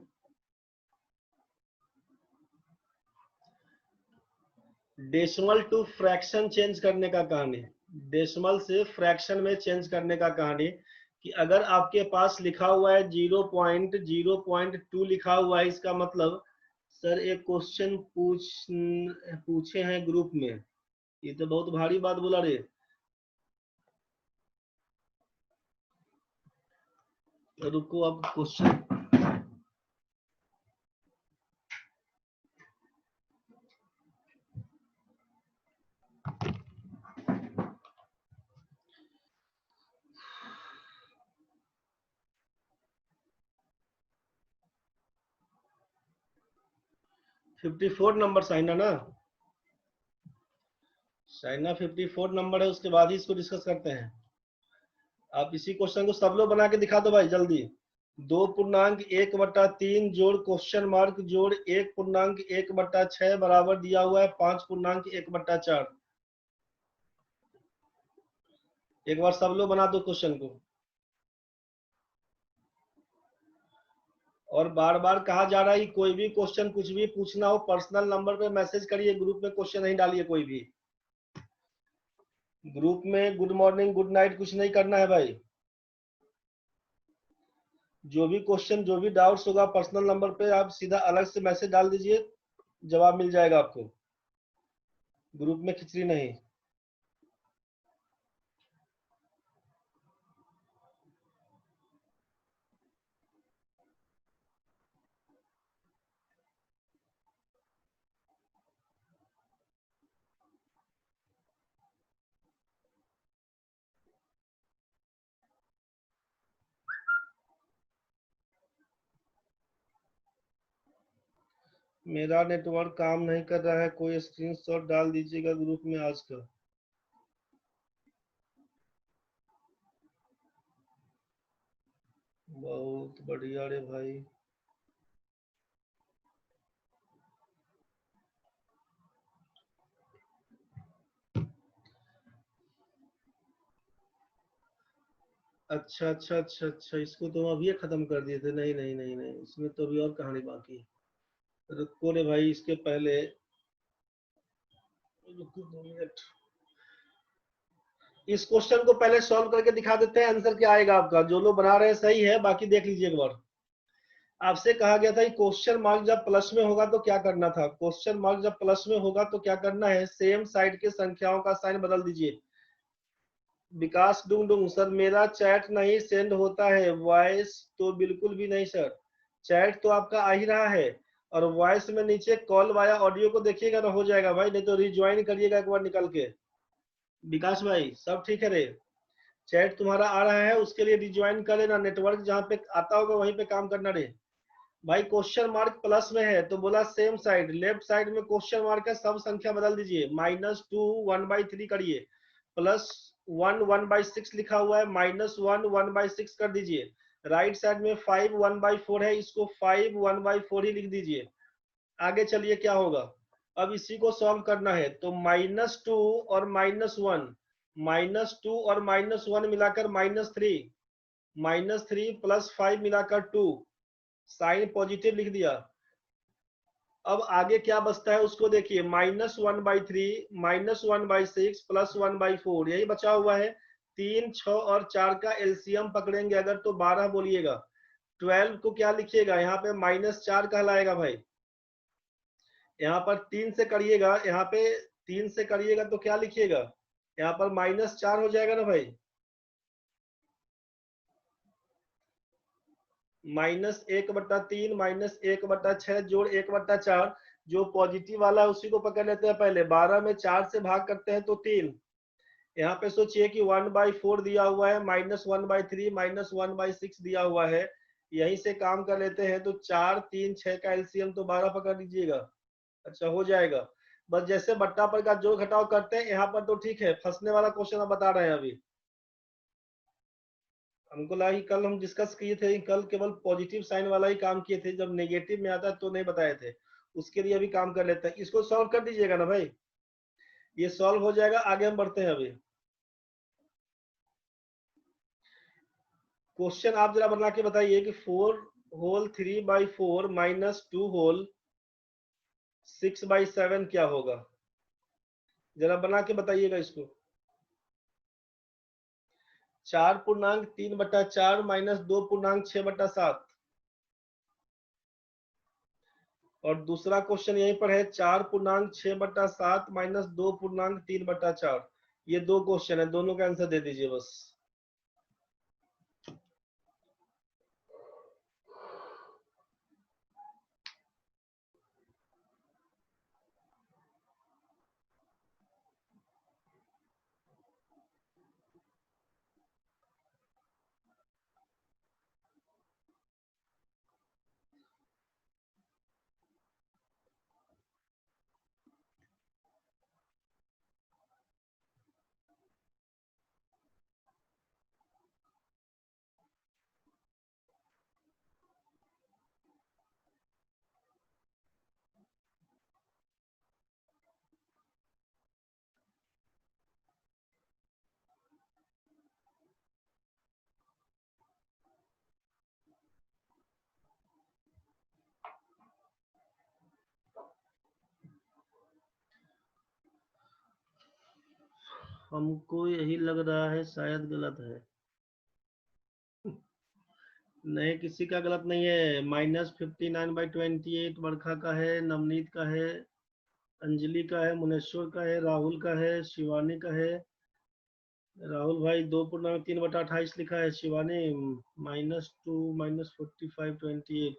डेसिमल टू फ्रैक्शन चेंज करने का कहानी, डेसिमल से फ्रैक्शन में चेंज करने का कहानी। कि अगर आपके पास लिखा हुआ है 0.02 लिखा हुआ है, इसका मतलब सर एक क्वेश्चन पूछे हैं ग्रुप में, ये तो बहुत भारी बात बोला रे। रुको अब क्वेश्चन 54 नंबर साइना ना, साइना 54 नंबर है, उसके बाद ही इसको डिस्कस करते हैं। आप इसी क्वेश्चन को सब लोग बना के दिखा दो भाई जल्दी। 2.1/3 जोड़ क्वेश्चन मार्क जोड़ 1.1/6 बराबर दिया हुआ है 5.1/4। एक बार सब लोग बना दो क्वेश्चन को। और बार बार कहा जा रहा है कि कोई भी क्वेश्चन कुछ भी पूछना हो पर्सनल नंबर पे मैसेज करिए, ग्रुप में क्वेश्चन नहीं डालिए। कोई भी ग्रुप में गुड मॉर्निंग गुड नाइट कुछ नहीं करना है भाई। जो भी क्वेश्चन जो भी डाउट्स होगा पर्सनल नंबर पे आप सीधा अलग से मैसेज डाल दीजिए, जवाब मिल जाएगा आपको। ग्रुप में खिचड़ी नहीं। मेरा नेटवर्क काम नहीं कर रहा है, कोई स्क्रीनशॉट डाल दीजिएगा ग्रुप में आज का। बहुत बढ़िया रे भाई। अच्छा अच्छा अच्छा अच्छा, इसको तो अभी खत्म कर दिए थे। नहीं नहीं नहीं नहीं, इसमें तो अभी और कहानी बाकी है। रुको रे भाई, इसके पहले रुको 2 मिनट। इस क्वेश्चन को पहले सॉल्व करके दिखा देते हैं, आंसर क्या आएगा आपका। जो लोग बना रहे हैं सही है, बाकी देख लीजिए एक बार। आपसे कहा गया था कि क्वेश्चन मार्क जब प्लस में होगा तो क्या करना था। क्वेश्चन मार्क जब प्लस में होगा तो क्या करना है, सेम साइड के संख्याओं का साइन बदल दीजिए। विकास डुंग डुंग सर मेरा चैट नहीं सेंड होता है, वॉइस तो बिल्कुल भी नहीं सर। चैट तो आपका आ ही रहा है, और वॉइस में नीचे कॉल वाया ऑडियो को देखिएगा ना, हो जाएगा भाई। नहीं तो रिज्वाइन करिएगा एक बार निकल के। विकास भाई सब ठीक है रे? चैट तुम्हारा आ रहा है, उसके लिए रिज्वाइन कर लेना। नेटवर्क जहाँ पे आता होगा वहीं पे काम करना रे भाई। क्वेश्चन मार्क प्लस में है तो बोला सेम साइड, लेफ्ट साइड में क्वेश्चन मार्क है, सब संख्या बदल दीजिए। -2 1/3 करिए, +1 1/6 लिखा हुआ है, -1 1/6 कर दीजिए। राइट साइड में 5 1/4 है, इसको 5 1/4 ही लिख दीजिए। आगे चलिए क्या होगा, अब इसी को सॉल्व करना है। तो -2 और -1, -2 और -1 मिलाकर -3, -3 + 5 मिलाकर 2, साइन पॉजिटिव लिख दिया। अब आगे क्या बचता है उसको देखिए, -1/3, -1/6 +1/4, यही बचा हुआ है। 3, 6 और 4 का एलसीएम पकड़ेंगे अगर तो 12 बोलिएगा। 12 को क्या लिखिएगा, यहाँ पे -4 कहलाएगा भाई। यहाँ पर 3 से करिएगा, यहाँ पे 3 से करिएगा तो क्या लिखिएगा, यहाँ पर -4 हो जाएगा ना भाई। -1/3 -1/6 जोड़ 1/4, जो पॉजिटिव वाला है उसी को पकड़ लेते हैं पहले। 12 में 4 से भाग करते हैं तो 3। यहाँ पे सोचिए कि 1/4 दिया हुआ है, -1/3 -1/6 दिया हुआ है, यहीं से काम कर लेते हैं। तो 4 3 6 का एलसीएम तो 12 पकड़ लीजिएगा। अच्छा हो जाएगा। बस जैसे बट्टा पर का जोड़ घटाव करते हैं यहाँ पर तो ठीक है। फंसने वाला क्वेश्चन हम बता रहे हैं अभी। हमको लगा कि कल हम डिस्कस किए थे, कल केवल पॉजिटिव साइन वाला ही काम किए थे, जब नेगेटिव में आता तो नहीं बताए थे। उसके लिए अभी काम कर लेते हैं। इसको सॉल्व कर दीजिएगा ना भाई, ये सॉल्व हो जाएगा। आगे हम बढ़ते हैं। अभी क्वेश्चन आप जरा बना के बताइए कि 4 होल 3/4 -2 होल 6/7 क्या होगा। जरा बना के बताइएगा इसको। 4.3/4 -2.6/7। और दूसरा क्वेश्चन यहीं पर है 4.6/7 -2.3/4। ये दो क्वेश्चन है, दोनों का आंसर दे दीजिए बस। हमको यही लग रहा है शायद गलत है। नहीं, किसी का गलत नहीं है। -59/28 बरखा का है, नवनीत का है, अंजलि का है, मुनेश्वर का है, राहुल का है, शिवानी का है। राहुल भाई 2.3/28 लिखा है। शिवानी -2 -45/28।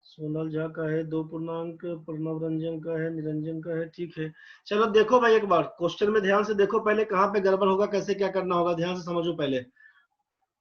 सोनल झा का है 2 पूर्णांक। प्रणव रंजन का है, निरंजन का है। ठीक है, चलो देखो भाई एक बार क्वेश्चन में ध्यान से देखो पहले, कहाँ पे गड़बड़ होगा, कैसे क्या करना होगा, ध्यान से समझो पहले।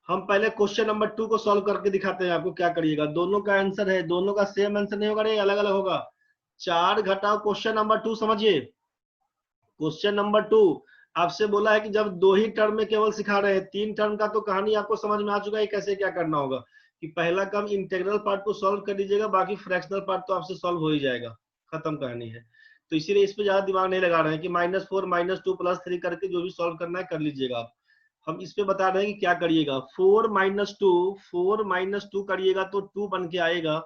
हम पहले क्वेश्चन नंबर 2 को सॉल्व करके दिखाते हैं आपको क्या करिएगा। दोनों का आंसर है, दोनों का सेम आंसर नहीं होगा रे, अलग अलग होगा। 4 घटाओ क्वेश्चन नंबर 2 समझिए। क्वेश्चन नंबर 2 आपसे बोला है कि जब 2 ही टर्म में केवल सिखा रहे हैं, 3 टर्म का तो कहानी आपको समझ में आ चुका है कैसे क्या करना होगा। कि पहला काम इंटीग्रल पार्ट को सॉल्व कर दीजिएगा, बाकी फ्रैक्शनल पार्ट तो आपसे सॉल्व हो ही जाएगा, खत्म कहानी है। तो इसीलिए इस पे ज्यादा दिमाग नहीं लगा रहे हैं कि -4 -2 +3 करके जो भी सॉल्व करना है कर लीजिएगा आप। हम इस पे बता रहे हैं कि क्या करिएगा। 4 - 2 करिएगा तो 2 बन के आएगा।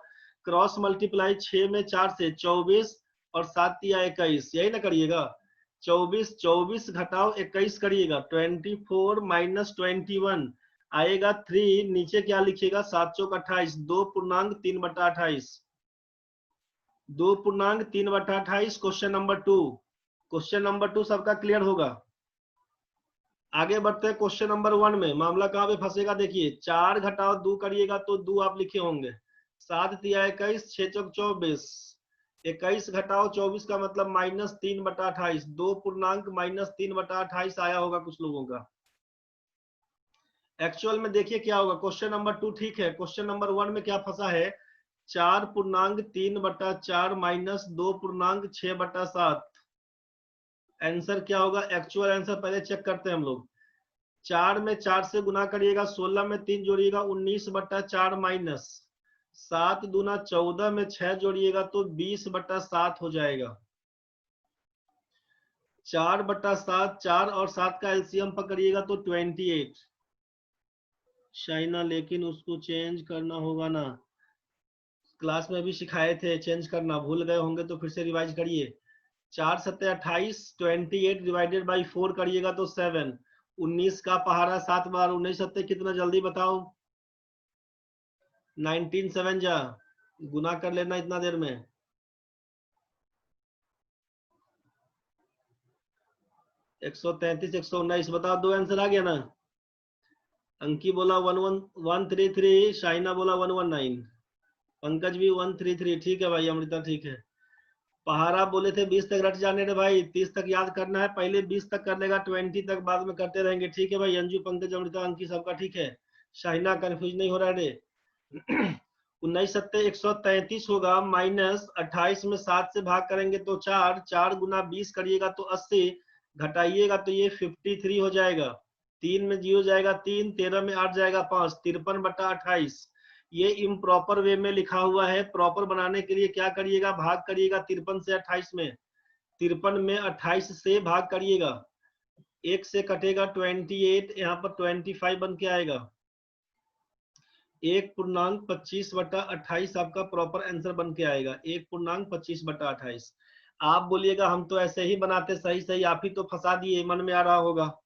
क्रॉस मल्टीप्लाई 6 में 4 से 24 और 7 या 21, यही ना करिएगा। 24 घटाओ 21 करिएगा, 24 - 21 आएगा 3। नीचे क्या लिखिएगा, 7 चौक 28, 2.3/28, 2.3/28। क्वेश्चन नंबर 2, क्वेश्चन नंबर 2 सबका क्लियर होगा। आगे बढ़ते हैं क्वेश्चन नंबर 1 में। मामला कहाँ पे फंसेगा देखिए। 4 घटाओ 2 करिएगा तो 2 आप लिखे होंगे। 7 तिया 21, 6 चौक 24, 21 घटाओ 24 का मतलब -3/28, 2 पूर्णांक -3/28 आया होगा कुछ लोगों का। एक्चुअल में देखिए क्या होगा। क्वेश्चन नंबर 2 ठीक है, क्वेश्चन नंबर 1 में क्या फंसा है। 4.3/4 -2.6/7। आंसर क्या होगा, एक्चुअल आंसर पहले चेक करते हैं हम लोग। 4 में 4 से गुना करिएगा, 16 में 3 जोड़िएगा 19/4 माइनस 7 दूना 14 में 6 जोड़िएगा तो 20/7 हो जाएगा। 4/7, 4 और 7 का एलसीएम पकड़िएगा तो 28। शाइना लेकिन उसको चेंज करना होगा ना, क्लास में भी सिखाए थे चेंज करना, भूल गए होंगे तो फिर से रिवाइज करिए। 4 7 28, 28 डिवाइडेड बाई 4 करिएगा तो 7। 19 का पहाड़ा 7 बार 19 सत्ते कितना, जल्दी बताओ। 19 7 जा, गुना कर लेना इतना देर में। 133 119, बताओ, दो आंसर आ गया ना। अंकी बोला 133, शाइना बोला 119, पंकज भी 133। ठीक है भाई अमृता, ठीक है। पहाड़ा बोले थे 20 तक रट जाने रे भाई, 30 तक याद करना है, पहले 20 तक कर लेगा, 20 तक बाद में करते रहेंगे। ठीक है भाई, अंजू, पंकज, अमृता, अंकी सबका ठीक है। शाइना कंफ्यूज नहीं हो रहा है रे। 19 सत्ते 133 होगा, माइनस 28 में 7 से भाग करेंगे तो 4, 4 गुना 20 करिएगा तो 80, घटाइएगा तो ये 53 हो जाएगा। 3 में 0 जाएगा 3, 13 में 8 जाएगा 5, 53/28। ये इम्प्रॉपर वे में लिखा हुआ है। प्रॉपर बनाने के लिए क्या करिएगा, भाग करिएगा 53 से 28 में, 53 में 28 से भाग करिएगा, 1 से कटेगा 28, यहाँ पर 25 बन के आएगा। 1.25/28 आपका प्रॉपर आंसर बन के आएगा, 1.25/28। आप बोलिएगा हम तो ऐसे ही बनाते, सही सही, आप ही तो फंसा दिए। मन में आ रहा होगा,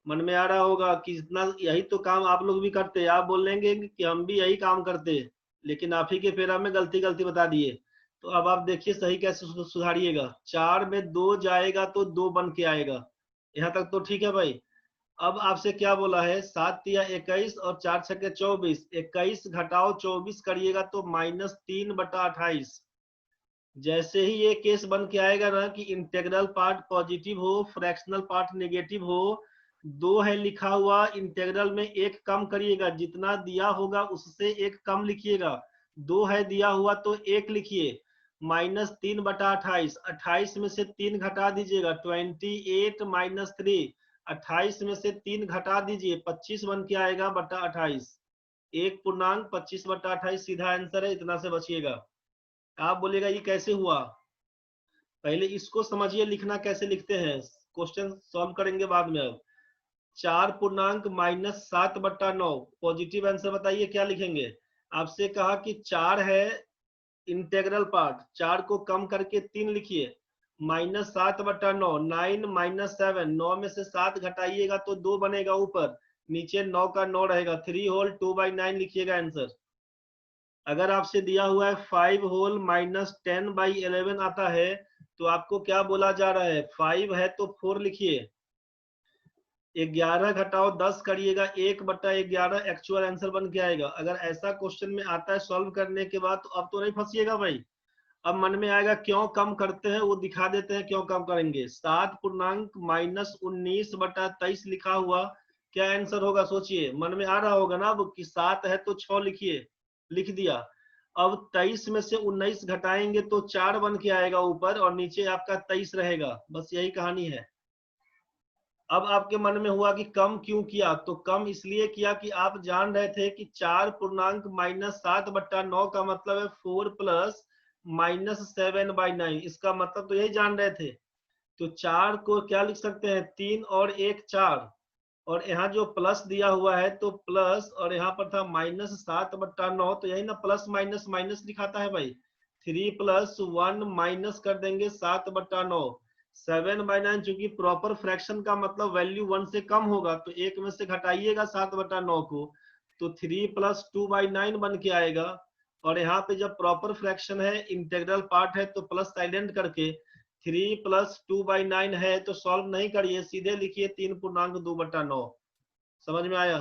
मन में आ रहा होगा कि इतना यही तो काम आप लोग भी करते। आप बोलेंगे कि हम भी यही काम करते, लेकिन आप ही के फेरा में गलती बता दिए। तो अब आप देखिए सही कैसे सुधारिएगा। 4 में 2 जाएगा तो 2 बन के आएगा, यहाँ तक तो ठीक है भाई। अब आपसे क्या बोला है, 7 या 21 और 4 छक्के 24, 21 घटाओ 24 करिएगा तो -3/28। जैसे ही ये केस बन के आएगा ना कि इंटेग्रल पार्ट पॉजिटिव हो, फ्रैक्शनल पार्ट नेगेटिव हो, 2 है लिखा हुआ, इंटेग्रल में 1 कम करिएगा, जितना दिया होगा उससे 1 कम लिखिएगा। 2 है दिया हुआ तो 1 लिखिए, -3/28। 28 में से 3 घटा दीजिएगा, 28 - 3, 28 में से 3 घटा दीजिए, 25 बन के आएगा बटा 28। 1.25/28 सीधा आंसर है, इतना से बचिएगा। आप बोलेगा ये कैसे हुआ, पहले इसको समझिए, लिखना कैसे लिखते हैं, क्वेश्चन सॉल्व करेंगे बाद में। अब 4 - पॉजिटिव आंसर बताइए क्या लिखेंगे। आपसे कहा कि 4 है इंटेग्रल पार्ट, 4 को कम करके 3 लिखिए, -7/9, 9 - 7, 9 में से 7 घटाइएगा तो 2 बनेगा ऊपर, नीचे 9 का 9 रहेगा, 3 होल 2/9 लिखिएगा आंसर। अगर आपसे दिया हुआ है 5 होल -10/11 आता है तो आपको क्या बोला जा रहा है, 5 है तो 4 लिखिए, 11 घटाओ 10 करिएगा, 1/11 एक्चुअल आंसर बन के आएगा। अगर ऐसा क्वेश्चन में आता है सॉल्व करने के बाद तो अब तो नहीं फंसिएगा भाई। अब मन में आएगा क्यों कम करते हैं, वो दिखा देते हैं क्यों कम करेंगे। 7 - 19/23 लिखा हुआ, क्या आंसर होगा सोचिए। मन में आ रहा होगा ना अब कि 7 है तो 6 लिखिए, लिख दिया। अब 23 में से 19 घटाएंगे तो 4 बन के आएगा ऊपर, और नीचे आपका 23 रहेगा। बस यही कहानी है। अब आपके मन में हुआ कि कम क्यों किया, तो कम इसलिए किया कि आप जान रहे थे कि 4 - 7/9 का मतलब है 4 + -7/9, इसका मतलब तो यही जान रहे थे। तो 4 को क्या लिख सकते हैं, 3 और 1 4, और यहाँ जो प्लस दिया हुआ है तो प्लस, और यहाँ पर था -7/9, तो यही ना प्लस माइनस माइनस दिखाता है भाई। 3 + 1 माइनस कर देंगे 7/9, 7/9, चूंकि प्रॉपर फ्रैक्शन का मतलब वैल्यू 1 से कम होगा तो 1 में से घटाइएगा 7/9 को, तो 3 + 2/9 बन के आएगा। और यहाँ पे जब प्रॉपर फ्रैक्शन है, इंटेग्रल पार्ट है, तो प्लस साइलेंट करके 3 + 2/9 है तो सॉल्व नहीं करिए, सीधे लिखिए 3.2/9। समझ में आया।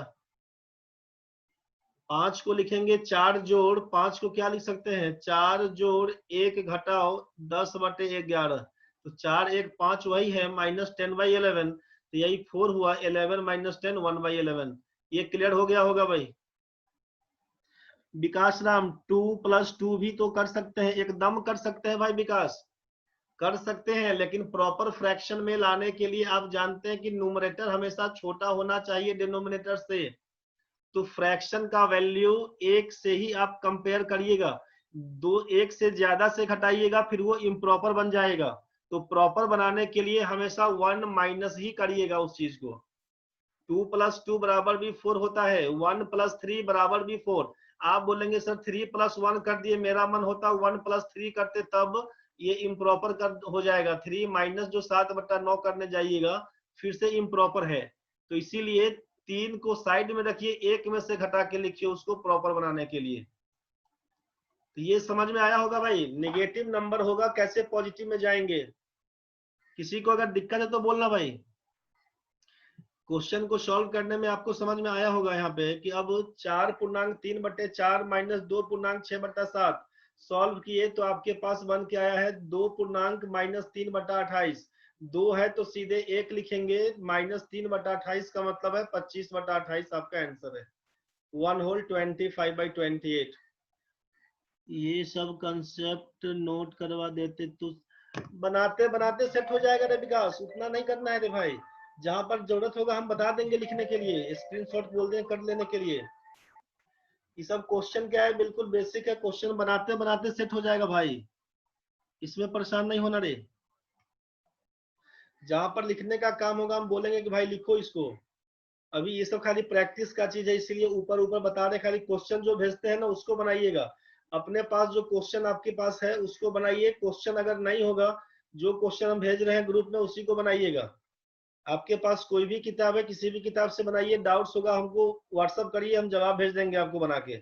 5 को लिखेंगे 4 जोड़ 5 को क्या लिख सकते हैं, 4 जोड़ 1 घटाओ 10/11, तो 4 1 5 वही है, -10/11, तो यही 4 हुआ। 11 - 10 1/11। ये क्लियर हो गया होगा भाई। विकास राम 2 + 2 भी तो कर सकते हैं, एकदम कर सकते हैं भाई विकास, कर सकते हैं, लेकिन प्रॉपर फ्रैक्शन में लाने के लिए आप जानते हैं कि न्यूमरेटर हमेशा छोटा होना चाहिए डिनोमिनेटर से। तो फ्रैक्शन का वैल्यू 1 से ही आप कंपेयर करिएगा, 1 से ज्यादा से घटाइएगा फिर वो इम्प्रॉपर बन जाएगा। तो प्रॉपर बनाने के लिए हमेशा 1 माइनस ही करिएगा उस चीज को। 2 + 2 बराबर भी 4 होता है, 1 + 3 बराबर भी 4। आप बोलेंगे सर 3 + 1 कर दिए, मेरा मन होता 1 + 3 करते, तब ये इम्प्रॉपर कर हो जाएगा। 3 माइनस जो 7/9 करने जाइएगा फिर से इम्प्रॉपर है। तो इसीलिए 3 को साइड में रखिए, 1 में से घटा के लिखिए उसको प्रॉपर बनाने के लिए। तो ये समझ में आया होगा भाई। नेगेटिव नंबर होगा कैसे पॉजिटिव में जाएंगे। किसी को अगर दिक्कत है तो बोलना भाई। क्वेश्चन को सॉल्व करने में आपको समझ में आया होगा यहाँ पे कि अब 4.3/4 माइनस 2.6/7 सॉल्व किए तो आपके पास बन के आया है 2 2 है तो सीधे 1 लिखेंगे, -3/28 का मतलब है 25/28 आपका आंसर है। 1 होल 25/28। ये सब कंसेप्ट नोट करवा देते तो बनाते बनाते सेट हो जाएगा रे विकास, उतना नहीं करना है रे भाई। जहां पर जरूरत होगा हम बता देंगे लिखने के लिए, स्क्रीनशॉट बोल देंगे कर लेने के लिए। ये सब क्वेश्चन क्या है, बिल्कुल बेसिक है, क्वेश्चन बनाते बनाते सेट हो जाएगा भाई, इसमें परेशान नहीं होना रे। जहां पर लिखने का काम होगा हम बोलेंगे कि भाई लिखो इसको। अभी ये सब खाली प्रैक्टिस का चीज है, इसीलिए ऊपर ऊपर बता रहे, खाली क्वेश्चन जो भेजते हैं ना उसको बनाइएगा। अपने पास जो क्वेश्चन आपके पास है उसको बनाइए, क्वेश्चन अगर नहीं होगा जो क्वेश्चन हम भेज रहे हैं ग्रुप में उसी को बनाइएगा। आपके पास कोई भी किताब है किसी भी किताब से बनाइए, डाउट्स होगा हमको व्हाट्सअप करिए, हम जवाब भेज देंगे आपको बना के।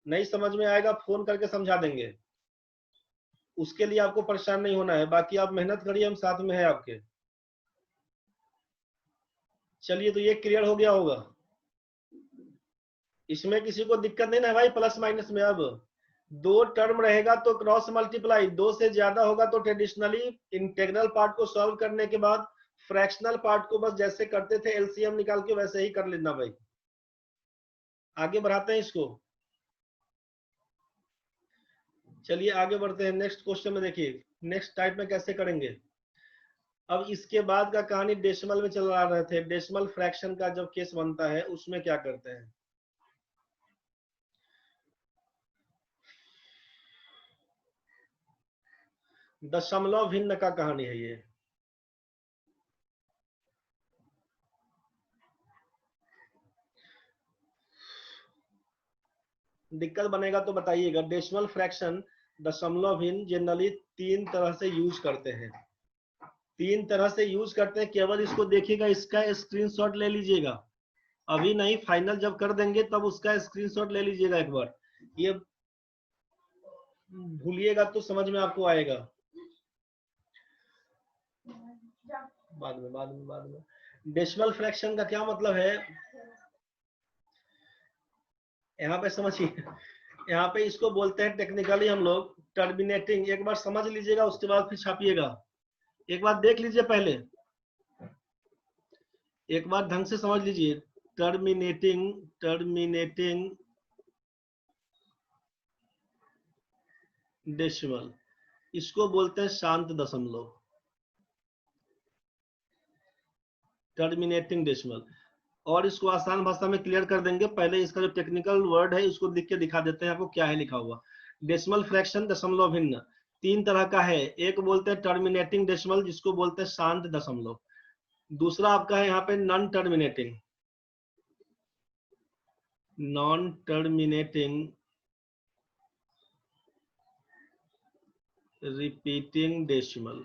नहीं समझ में आएगा फोन करके समझा देंगे, उसके लिए आपको परेशान नहीं होना है। बाकी आप मेहनत करिए, हम साथ में है आपके। चलिए तो ये क्लियर हो गया होगा, इसमें किसी को दिक्कत नहीं ना भाई। प्लस माइनस में अब 2 टर्म रहेगा तो क्रॉस मल्टीप्लाई, 2 से ज्यादा होगा तो ट्रेडिशनली इंटीग्रल पार्ट को सॉल्व करने के बाद फ्रैक्शनल पार्ट को बस जैसे करते थे एलसीएम निकाल के वैसे ही कर लेना भाई। आगे बढ़ाते हैं इसको, चलिए आगे बढ़ते हैं नेक्स्ट क्वेश्चन में। देखिए नेक्स्ट टाइप में कैसे करेंगे। अब इसके बाद का कहानी डेसिमल में चला रहे थे। डेसिमल फ्रैक्शन का जब केस बनता है उसमें क्या करते हैं, दशमलव भिन्न का कहानी है ये। दिक्कत बनेगा तो बताइएगा। डेसिमल फ्रैक्शन दशमलव भिन्न जनरली 3 तरह से यूज करते हैं, 3 तरह से यूज करते हैं। केवल इसको देखिएगा, इसका स्क्रीनशॉट ले लीजिएगा, अभी नहीं फाइनल जब कर देंगे तब उसका स्क्रीनशॉट ले लीजिएगा एक बार, ये भूलिएगा तो समझ में आपको आएगा। बाद में डेसिमल फ्रैक्शन का क्या मतलब है, यहाँ पे समझिए। यहाँ पे इसको बोलते हैं टेक्निकली हम लोग टर्मिनेटिंग। एक बार समझ लीजिएगा उसके बाद फिर छापिएगा, एक बार देख लीजिए पहले, एक बार ढंग से समझ लीजिए। टर्मिनेटिंग डेसिमल, इसको बोलते हैं शांत दशमलव। टर्मिनेटिंग डेसिमल, और इसको आसान भाषा में क्लियर कर देंगे। पहले इसका जो टेक्निकल वर्ड है इसको लिख के दिखा देते हैं आपको क्या है लिखा हुआ। डेसिमल फ्रैक्शन दशमलव भिन्न 3 तरह का है। एक बोलते हैं टर्मिनेटिंग डेसिमल जिसको बोलते हैं शांत दशमलव। दूसरा आपका है यहाँ पे non terminating repeating decimal.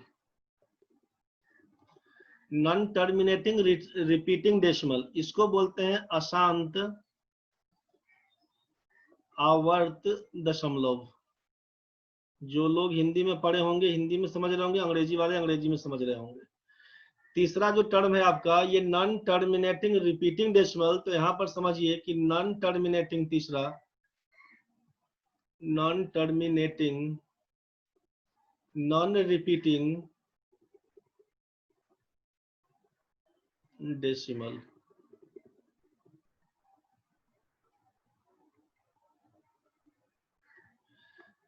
Non terminating repeating decimal, इसको बोलते हैं अशांत आवर्त दशमलव। जो लोग हिंदी में पढ़े होंगे हिंदी में समझ रहे होंगे, अंग्रेजी वाले अंग्रेजी में समझ रहे होंगे। तीसरा जो टर्म है आपका ये नॉन टर्मिनेटिंग रिपीटिंग डेसिमल, तो यहां पर समझिए कि नॉन टर्मिनेटिंग, तीसरा non terminating non repeating decimal.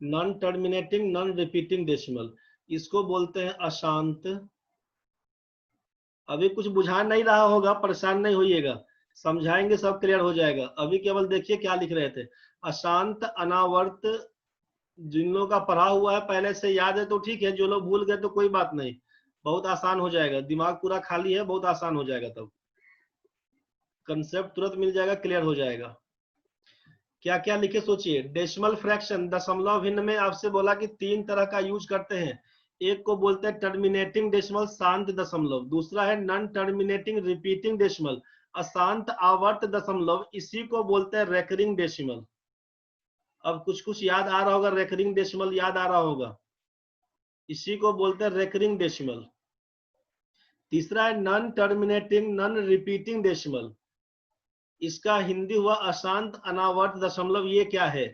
Non terminating non repeating decimal, इसको बोलते हैं अशांत। अभी कुछ बुझा नहीं रहा होगा, परेशान नहीं होइएगा, समझाएंगे सब क्लियर हो जाएगा। अभी केवल देखिए क्या लिख रहे थे, अशांत अनावर्त। जिन लोगों का पढ़ा हुआ है पहले से याद है तो ठीक है, जो लोग भूल गए तो कोई बात नहीं, बहुत आसान हो जाएगा। दिमाग पूरा खाली है, बहुत आसान हो जाएगा, तब कंसेप्ट तुरंत मिल जाएगा, क्लियर हो जाएगा। क्या क्या लिखे सोचिए। डेसिमल फ्रैक्शन दशमलव भिन्न में आपसे बोला कि 3 तरह का यूज करते हैं। एक को बोलते हैं टर्मिनेटिंग डेसिमल शांत दशमलव, दूसरा है नॉन टर्मिनेटिंग रिपीटिंग डेसिमल अशांत आवर्त दशमलव, इसी को बोलते हैं रेकरिंग डेसिमल। अब कुछ कुछ याद आ रहा होगा, रेकरिंग डेसिमल याद आ रहा होगा, इसी को बोलते हैं रेकरिंग डेसिमल। तीसरा है non terminating non repeating decimal. इसका हिंदी हुआ अशांत अनावर्त दशमलव। ये क्या है?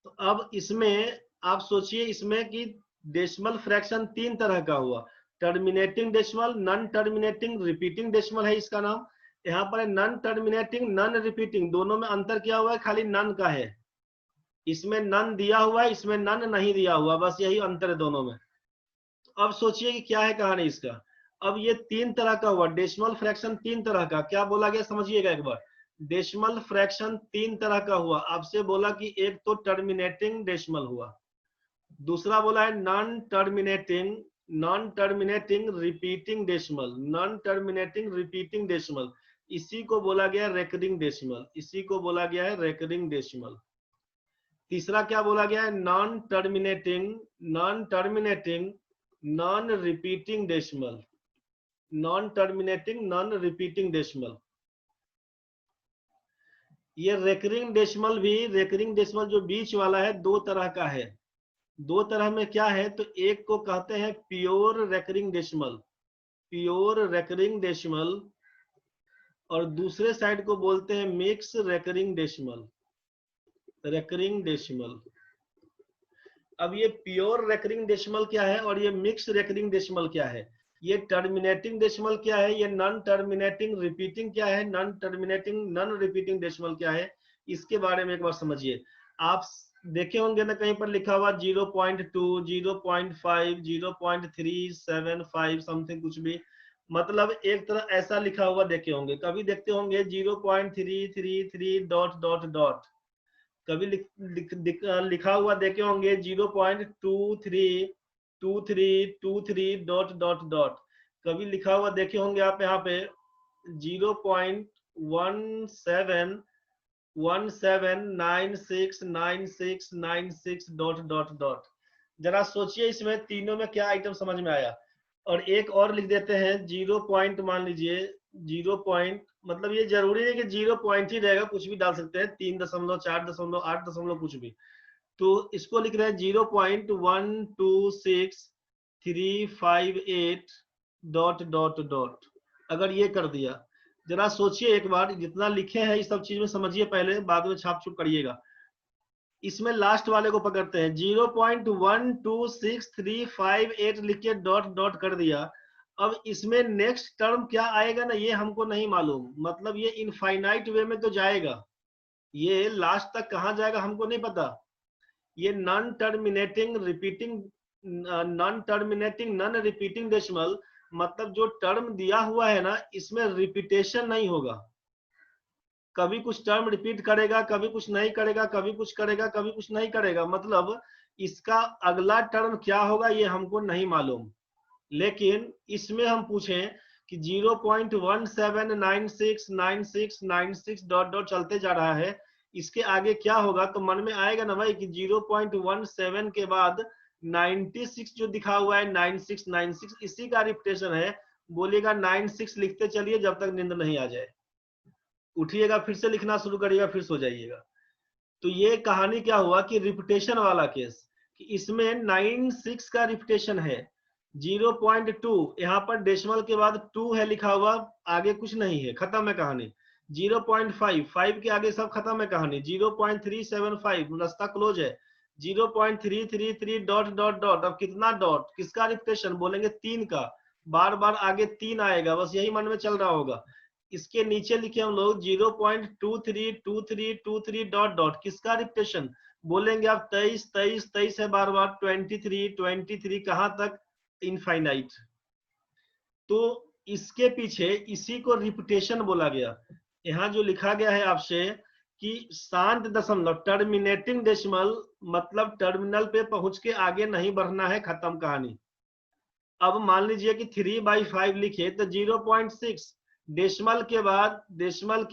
तो अब इसमें आप सोचिए इसमें कि डेसिमल फ्रैक्शन तीन तरह का हुआ, terminating decimal, non terminating, repeating decimal है इसका नाम। यहाँ पर नॉन टर्मिनेटिंग नॉन रिपीटिंग, दोनों में अंतर क्या हुआ है? खाली नॉन का है। इसमें नॉन दिया हुआ है, इसमें नॉन नहीं दिया हुआ, बस यही अंतर है दोनों में। तो अब सोचिए कि क्या है कहानी इसका। अब ये तीन तरह का हुआ डेसिमल फ्रैक्शन, तीन तरह का। क्या बोला गया समझिएगा एक बार। डेसिमल फ्रैक्शन तीन तरह का हुआ। आपसे बोला कि एक तो टर्मिनेटिंग डेसिमल हुआ, दूसरा बोला है non terminating repeating decimal, non terminating repeating decimal. इसी को बोला गया रेकरिंग डेसिमल, इसी को बोला गया है रेकरिंग डेसिमल। तीसरा क्या बोला गया है? Non terminating non repeating decimal, non terminating non repeating decimal. ये रेकरिंग डेसिमल भी, रेकरिंग डेसिमल जो बीच वाला है दो तरह का है। दो तरह में क्या है? तो एक को कहते हैं pure recurring decimal, pure recurring decimal, और दूसरे साइड को बोलते हैं mix recurring decimal, recurring decimal. अब ये प्योर रेकरिंग डेसिमल क्या है और ये मिक्स रेकरिंग डेसिमल क्या है? ये टर्मिनेटिंग डेसिमल क्या है? ये नॉन टर्मिनेटिंग रिपीटिंग क्या है? Non terminating non repeating decimal क्या है? इसके बारे में एक बार समझिए। आप देखे होंगे ना कहीं पर लिखा हुआ 0.2, 0.5, 0.375 समथिंग कुछ भी, मतलब एक तरह ऐसा लिखा हुआ देखे होंगे। कभी देखते होंगे 0.333 डॉट डॉट डॉट, कभी लिखा हुआ देखे होंगे 0.232323 डॉट डॉट डॉट, कभी लिखा हुआ देखे होंगे आप यहाँ पे 0.17969696 डॉट डॉट डॉट। जरा सोचिए इसमें तीनों में क्या आइटम समझ में आया। और एक और लिख देते हैं 0 पॉइंट, मान लीजिए 0 पॉइंट, मतलब ये जरूरी है कि 0 पॉइंट ही रहेगा, कुछ भी डाल सकते हैं, 3.4.8 कुछ भी। तो इसको लिख रहे हैं 0.126358 डॉट डॉट डॉट। अगर ये कर दिया, जरा सोचिए एक बार, जितना लिखे हैं इस सब चीज में समझिए पहले, बाद में छाप छुप करिएगा। इसमें लास्ट वाले को पकड़ते हैं 0.126358 लिख के डॉट डॉट कर दिया। अब इसमें नेक्स्ट टर्म क्या आएगा ना, ये हमको नहीं मालूम, मतलब ये इनफाइनाइट वे में तो जाएगा, ये लास्ट तक कहाँ जाएगा हमको नहीं पता। ये non terminating non repeating decimal, मतलब जो टर्म दिया हुआ है ना, इसमें रिपीटेशन नहीं होगा। कभी कुछ टर्म रिपीट करेगा, कभी कुछ नहीं करेगा, कभी कुछ करेगा, कभी कुछ नहीं करेगा, मतलब इसका अगला टर्म क्या होगा ये हमको नहीं मालूम। लेकिन इसमें हम पूछें कि 0.17969696 डॉट डॉट चलते जा रहा है, इसके आगे क्या होगा, तो मन में आएगा ना भाई कि 0.17 के बाद 96 जो दिखा हुआ है 9696 इसी का रिपीटेशन है। बोलिएगा 96 लिखते चलिए जब तक नींद नहीं आ जाए, उठिएगा फिर से लिखना शुरू करिएगा, फिर सो जाइएगा। तो ये कहानी क्या हुआ कि रिपीटेशन वाला केस, कि इसमें 96 का रिपीटेशन है। 0.2 यहाँ पर डेसिमल के बाद 2 है लिखा हुआ, आगे कुछ नहीं है, खत्म है कहानी। 0.5 के आगे सब खत्म है कहानी। 0.375 रास्ता क्लोज है। 0.333 डॉट डॉट डॉट, अब कितना डॉट, किसका रिपीटेशन बोलेंगे? 3 का, बार बार आगे 3 आएगा, बस यही मन में चल रहा होगा। इसके नीचे लिखे हम लोग 0.232323 डॉट डॉट, किसका रिपीटेशन बोलेंगे आप? 23 23 23 है बार बार, 23 23 कहां तक? इनफाइनाइट। तो इसके पीछे इसी को रिपीटेशन बोला गया। यहाँ जो लिखा गया है आपसे कि शांत दशमलव टर्मिनेटिंग डेसिमल, मतलब टर्मिनल पे पहुंच के आगे नहीं बढ़ना है, खत्म कहानी। अब मान लीजिए कि 3/5 लिखे तो 0.6 डेसिमल के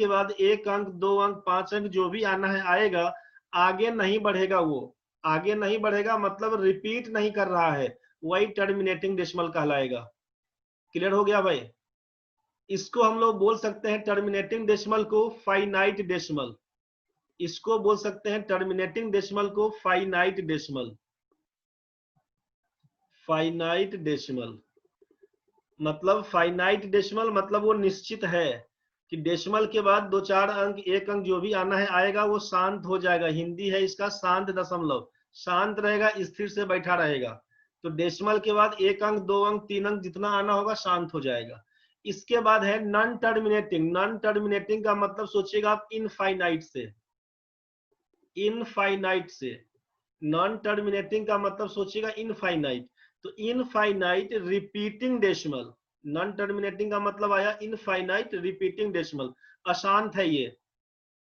बाद 1 अंक 2 अंक 5 अंक जो भी आना है आएगा, आगे नहीं बढ़ेगा, वो आगे नहीं बढ़ेगा, मतलब रिपीट नहीं कर रहा है, वही टर्मिनेटिंग डेसिमल कहलाएगा। क्लियर हो गया भाई? इसको हम लोग बोल सकते हैं टर्मिनेटिंग डेसिमल को फाइनाइट डेसिमल, इसको बोल सकते हैं टर्मिनेटिंग डेसिमल को फाइनाइट डेसिमल, फाइनाइट डेसिमल। मतलब फाइनाइट डेसिमल मतलब वो निश्चित है कि डेसिमल के बाद 2-4 अंक, एक अंक जो भी आना है आएगा, वो शांत हो जाएगा। हिंदी है इसका शांत दशमलव, शांत रहेगा, स्थिर से बैठा रहेगा। तो डेसिमल के बाद 1 अंक, 2 अंक, 3 अंक जितना आना होगा शांत हो जाएगा। इसके बाद है नॉन टर्मिनेटिंग। नॉन टर्मिनेटिंग का मतलब सोचिएगा आप इनफाइनाइट से, इनफाइनाइट से। नॉन टर्मिनेटिंग का मतलब सोचिएगा इनफाइनाइट। तो infinite repeating decimal, non terminating का मतलब आया इनफाइनाइट रिपीटिंग डेसिमल। अशांत है ये,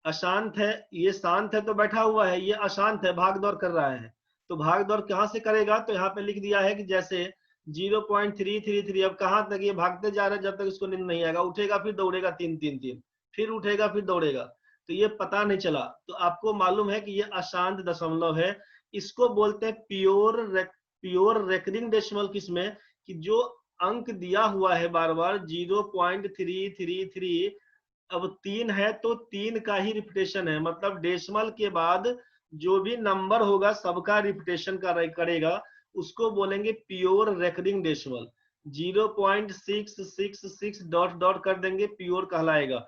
अशांत है, ये शांत है तो बैठा हुआ है, ये अशांत है, भाग दौड़ कर रहा है। तो भाग दौड़ कहां से करेगा, तो यहाँ पे लिख दिया है कि जैसे 0.333, अब कहां तक ये भागते जा रहा है जब तक इसको नींद नहीं आएगा, उठेगा फिर दौड़ेगा 3-3-3, फिर उठेगा फिर दौड़ेगा, तो ये पता नहीं चला। तो आपको मालूम है कि ये अशांत दशमलव है। इसको बोलते हैं प्योर रेकरिंग डेसिमल। किसमें, कि जो अंक दिया हुआ है बार बार 0.333, अब 3 है तो 3 का ही रिपीटेशन है, मतलब डेसिमल के बाद जो भी नंबर होगा सबका रिपीटेशन करेगा, उसको बोलेंगे pure recurring decimal. 0.666 dot dot कर देंगे, प्योर कहलाएगा।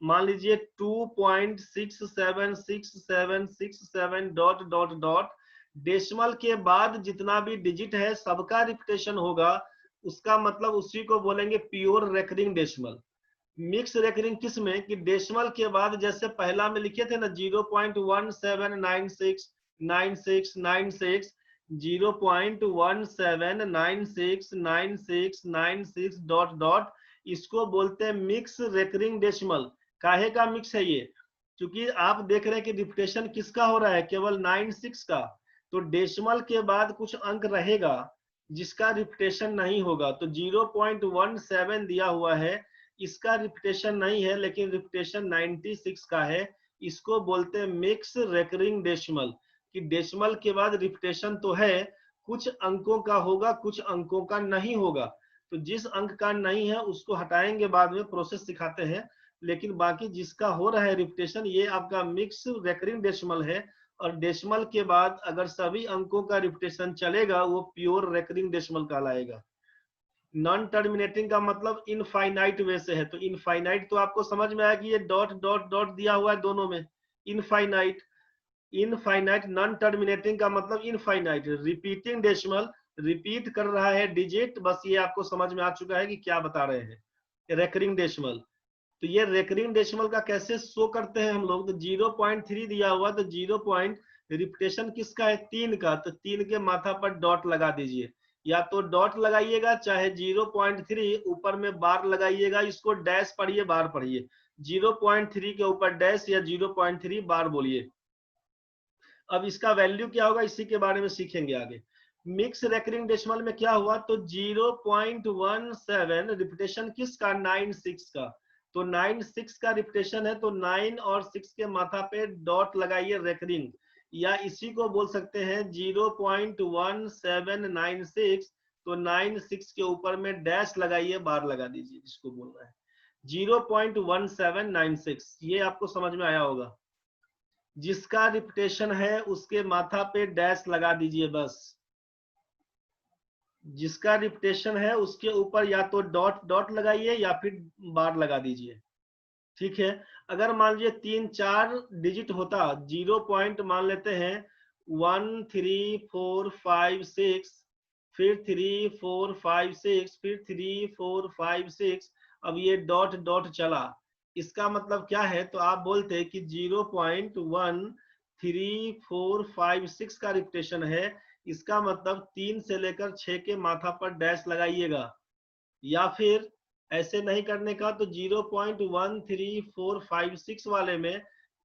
मान लीजिए 2.676767 डॉट डॉट डॉट, डेसिमल के बाद जितना भी डिजिट है सबका रिपीटेशन होगा, उसका मतलब उसी को बोलेंगे pure recurring decimal. Mix recurring किस में, कि डेसिमल के बाद जैसे पहला में लिखे थे ना 0.17969696, 0.17969696 डॉट डॉट, इसको बोलते हैं मिक्स रेकरिंग डेसिमल। काहे का मिक्स है ये, क्योंकि आप देख रहे हैं कि रिपीटेशन किसका हो रहा है, केवल 96 का। तो डेसिमल के बाद कुछ अंक रहेगा जिसका रिपीटेशन नहीं होगा। तो 0.17 दिया हुआ है, इसका रिपीटेशन नहीं है लेकिन रिपीटेशन 96 का है। इसको बोलते हैं मिक्स रेकरिंग डेसिमल, कि डेसिमल के बाद रिपीटेशन तो है, कुछ अंकों का होगा कुछ अंकों का नहीं होगा। तो जिस अंक का नहीं है उसको हटाएंगे, बाद में प्रोसेस सिखाते हैं, लेकिन बाकी जिसका हो रहा है रिपीटेशन, ये आपका मिक्स रेकरिंग डेसिमल है। और डेसिमल के बाद अगर सभी अंकों का रिपीटेशन चलेगा वो प्योर रेकरिंग डेसिमल कहलाएगा। नॉन टर्मिनेटिंग का मतलब इनफाइनाइट वे से है। तो इनफाइनाइट तो आपको समझ में आया कि ये डॉट डॉट डॉट दिया हुआ है दोनों में, इनफाइनाइट। इनफाइनाइट नॉन टर्मिनेटिंग का मतलब इनफाइनाइट रिपीटिंग डेसिमल, रिपीट कर रहा है डिजिट। बस ये आपको समझ में आ चुका है कि क्या बता रहे हैं, रेकरिंग डेसिमल। तो ये रेकरिंग डेसिमल का कैसे शो करते हैं हम लोग, तो 0.3 दिया हुआ, तो 0 पॉइंट रिपीटेशन किसका है, 3 का, तो 3 के माथा पर डॉट लगा दीजिए, या तो डॉट लगाइएगा चाहे 0.3 ऊपर में बार लगाइएगा। इसको डैश पढ़िए, बार पढ़िए, 0.3 के ऊपर डैश या 0.3 बार बोलिए। अब इसका वैल्यू क्या होगा इसी के बारे में सीखेंगे आगे। मिक्स रेकरिंग डेसिमल में क्या हुआ, तो 0.17 रिपीटेशन किसका, 96 का। तो 96 का रिपीटेशन है, तो 9 और 6 के माथा पे डॉट लगाइए, रेकरिंग। या इसी को बोल सकते हैं 0.1796, तो 96 के ऊपर में डैश लगाइए, बार लगा दीजिए, जिसको बोल रहा है 0.1796। ये आपको समझ में आया होगा। जिसका रिपीटेशन है उसके माथा पे डैश लगा दीजिए बस। जिसका रिपीटेशन है उसके ऊपर या तो डॉट डॉट लगाइए या फिर बार लगा दीजिए, ठीक है। अगर मान लीजिए 3-4 डिजिट होता, 0 पॉइंट मान लेते हैं 1 3 4 5 6, फिर 3 4 5 6, फिर 3 4 5 6, अब ये डॉट डॉट चला, इसका मतलब क्या है, तो आप बोलते हैं कि 0.1 3 4 5 6 का रिपीटेशन है। इसका मतलब 3 से लेकर 6 के माथा पर डैश लगाइएगा, या फिर ऐसे नहीं करने का तो 0.13456 वाले में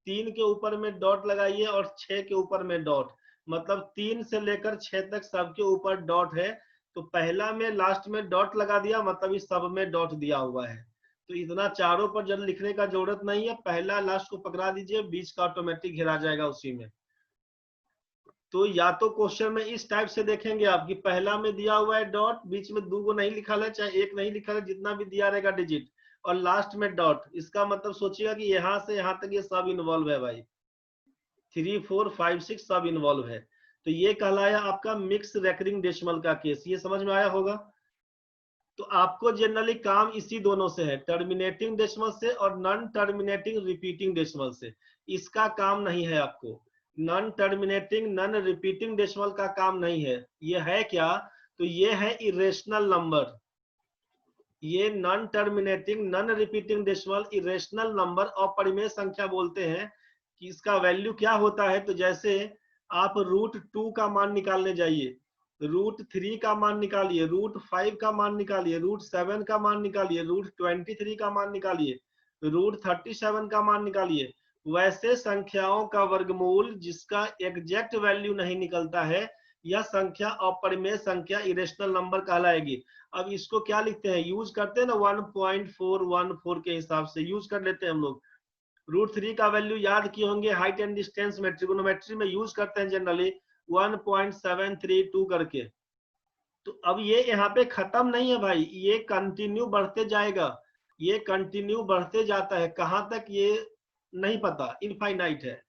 3 के ऊपर में डॉट लगाइए और 6 के ऊपर में डॉट, मतलब 3 से लेकर 6 तक सबके ऊपर डॉट है। तो पहला में लास्ट में डॉट लगा दिया, मतलब इस सब में डॉट दिया हुआ है। तो इतना चारों पर जब लिखने का जरूरत नहीं है, पहला लास्ट को पकड़ा दीजिए, बीच का ऑटोमेटिक घिरा जाएगा उसी में। तो या तो क्वेश्चन में इस टाइप से देखेंगे आप कि पहला में दिया हुआ है डॉट, बीच में 2 को नहीं लिखा है, चाहे 1 नहीं लिखा है, जितना भी दिया रहेगा डिजिट, और लास्ट में डॉट। इसका मतलब सोचिएगा कि यहाँ से यहाँ तक ये सब इन्वॉल्व है भाई, 3 4 5 6 सब इन्वॉल्व है। तो ये कहलाया आपका मिक्स रेकरिंग डेसिमल का केस। ये समझ में आया होगा। तो आपको जनरली काम इसी दोनों से है, टर्मिनेटिंग डेसिमल से और नॉन टर्मिनेटिंग रिपीटिंग डेसिमल से। इसका काम नहीं है आपको, non terminating non repeating decimal का काम नहीं है। ये है क्या? तो ये है इरेशनल नंबर। ये non terminating non repeating decimal irrational number अपरिमेय संख्या बोलते हैं। कि इसका वैल्यू क्या होता है? तो जैसे आप √2 का मान निकालने जाइए, √3 का मान निकालिए, √5 का मान निकालिए, √7 का मान निकालिए, √23 का मान निकालिए, √37 का मान निकालिए। वैसे संख्याओं का वर्गमूल जिसका एग्जैक्ट वैल्यू नहीं निकलता है, यह संख्या अपरिमेय संख्या इरेशनल नंबर कहलाएगी। अब इसको क्या लिखते हैं? यूज करते हैं ना 1.414 के हिसाब से यूज कर लेते हैं हम लोग। √3 का वैल्यू याद किए होंगे, हाइट एंड डिस्टेंस में ट्रिगोनोमेट्री में यूज करते हैं जनरली 1.732 करके। तो अब ये यहाँ पे खत्म नहीं है भाई, ये कंटिन्यू बढ़ते जाएगा, ये कंटिन्यू बढ़ते जाता है। कहां तक ये नहीं पता, इनफाइनाइट है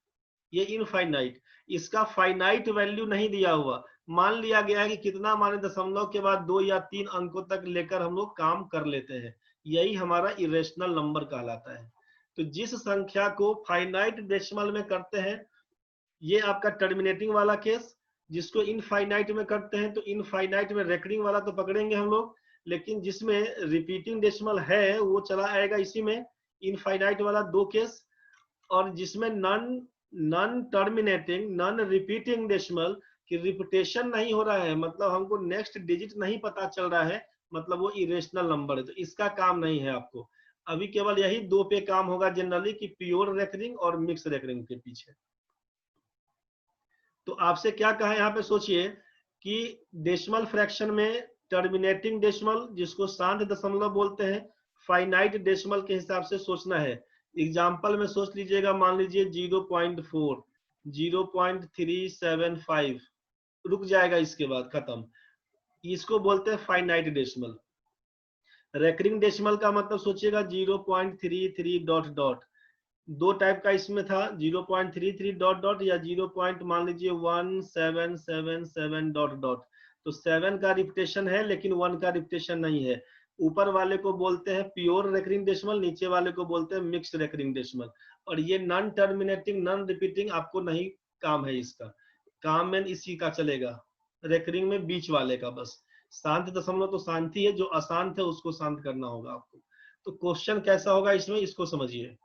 ये, इनफाइनाइट। इसका फाइनाइट वैल्यू नहीं दिया हुआ, मान लिया गया है कि कितना माने दशमलव के बाद 2 या 3 अंकों तक लेकर हम लोग काम कर लेते हैं। यही हमारा इरेशनल नंबर कहलाता है। तो जिस संख्या को फाइनाइट डेसिमल में करते हैं, ये आपका टर्मिनेटिंग वाला केस। जिसको इनफाइनाइट में करते हैं, तो इनफाइनाइट में रेकरिंग वाला तो पकड़ेंगे हम लोग, लेकिन जिसमें रिपीटिंग डेसिमल है वो चला आएगा इसी में, इनफाइनाइट वाला 2 केस। और जिसमें non terminating non repeating decimal की रिपीटेशन नहीं हो रहा है, मतलब हमको नेक्स्ट डिजिट नहीं पता चल रहा है, मतलब वो इरेशनल नंबर है। तो इसका काम नहीं है आपको। अभी केवल यही 2 पे काम होगा जनरली, कि प्योर रेकरिंग और मिक्स रेकरिंग के पीछे। तो आपसे क्या कहा यहाँ पे, सोचिए कि डेसिमल फ्रैक्शन में टर्मिनेटिंग डेसिमल जिसको शांत दशमलव बोलते हैं, फाइनाइट डेसिमल के हिसाब से सोचना है। एग्जाम्पल में सोच लीजिएगा, मान लीजिए 0.4, 0.375, रुक जाएगा, इसके बाद खत्म। इसको बोलते हैं फाइनाइट डेसिमल। रेकरिंग डेसिमल का मतलब सोचिएगा 0.33 डॉट डॉट, 2 टाइप का इसमें था, 0.33 डॉट डॉट या 0. मान लीजिए 1777 डॉट डॉट। तो 7 का रिपीटेशन है लेकिन 1 का रिपीटेशन नहीं है। ऊपर वाले को बोलते हैं प्योर रेकरिंग डेसिमल, नीचे वाले को बोलते हैं मिक्स्ड रेकरिंग डेसिमल। और ये नॉन टर्मिनेटिंग नॉन रिपीटिंग आपको नहीं काम है, इसका काम में इसी का चलेगा, रेकरिंग में बीच वाले का बस। शांत दशमलव तो शांति है, जो अशांत है उसको शांत करना होगा आपको। तो क्वेश्चन कैसा होगा इसमें, इसको समझिए।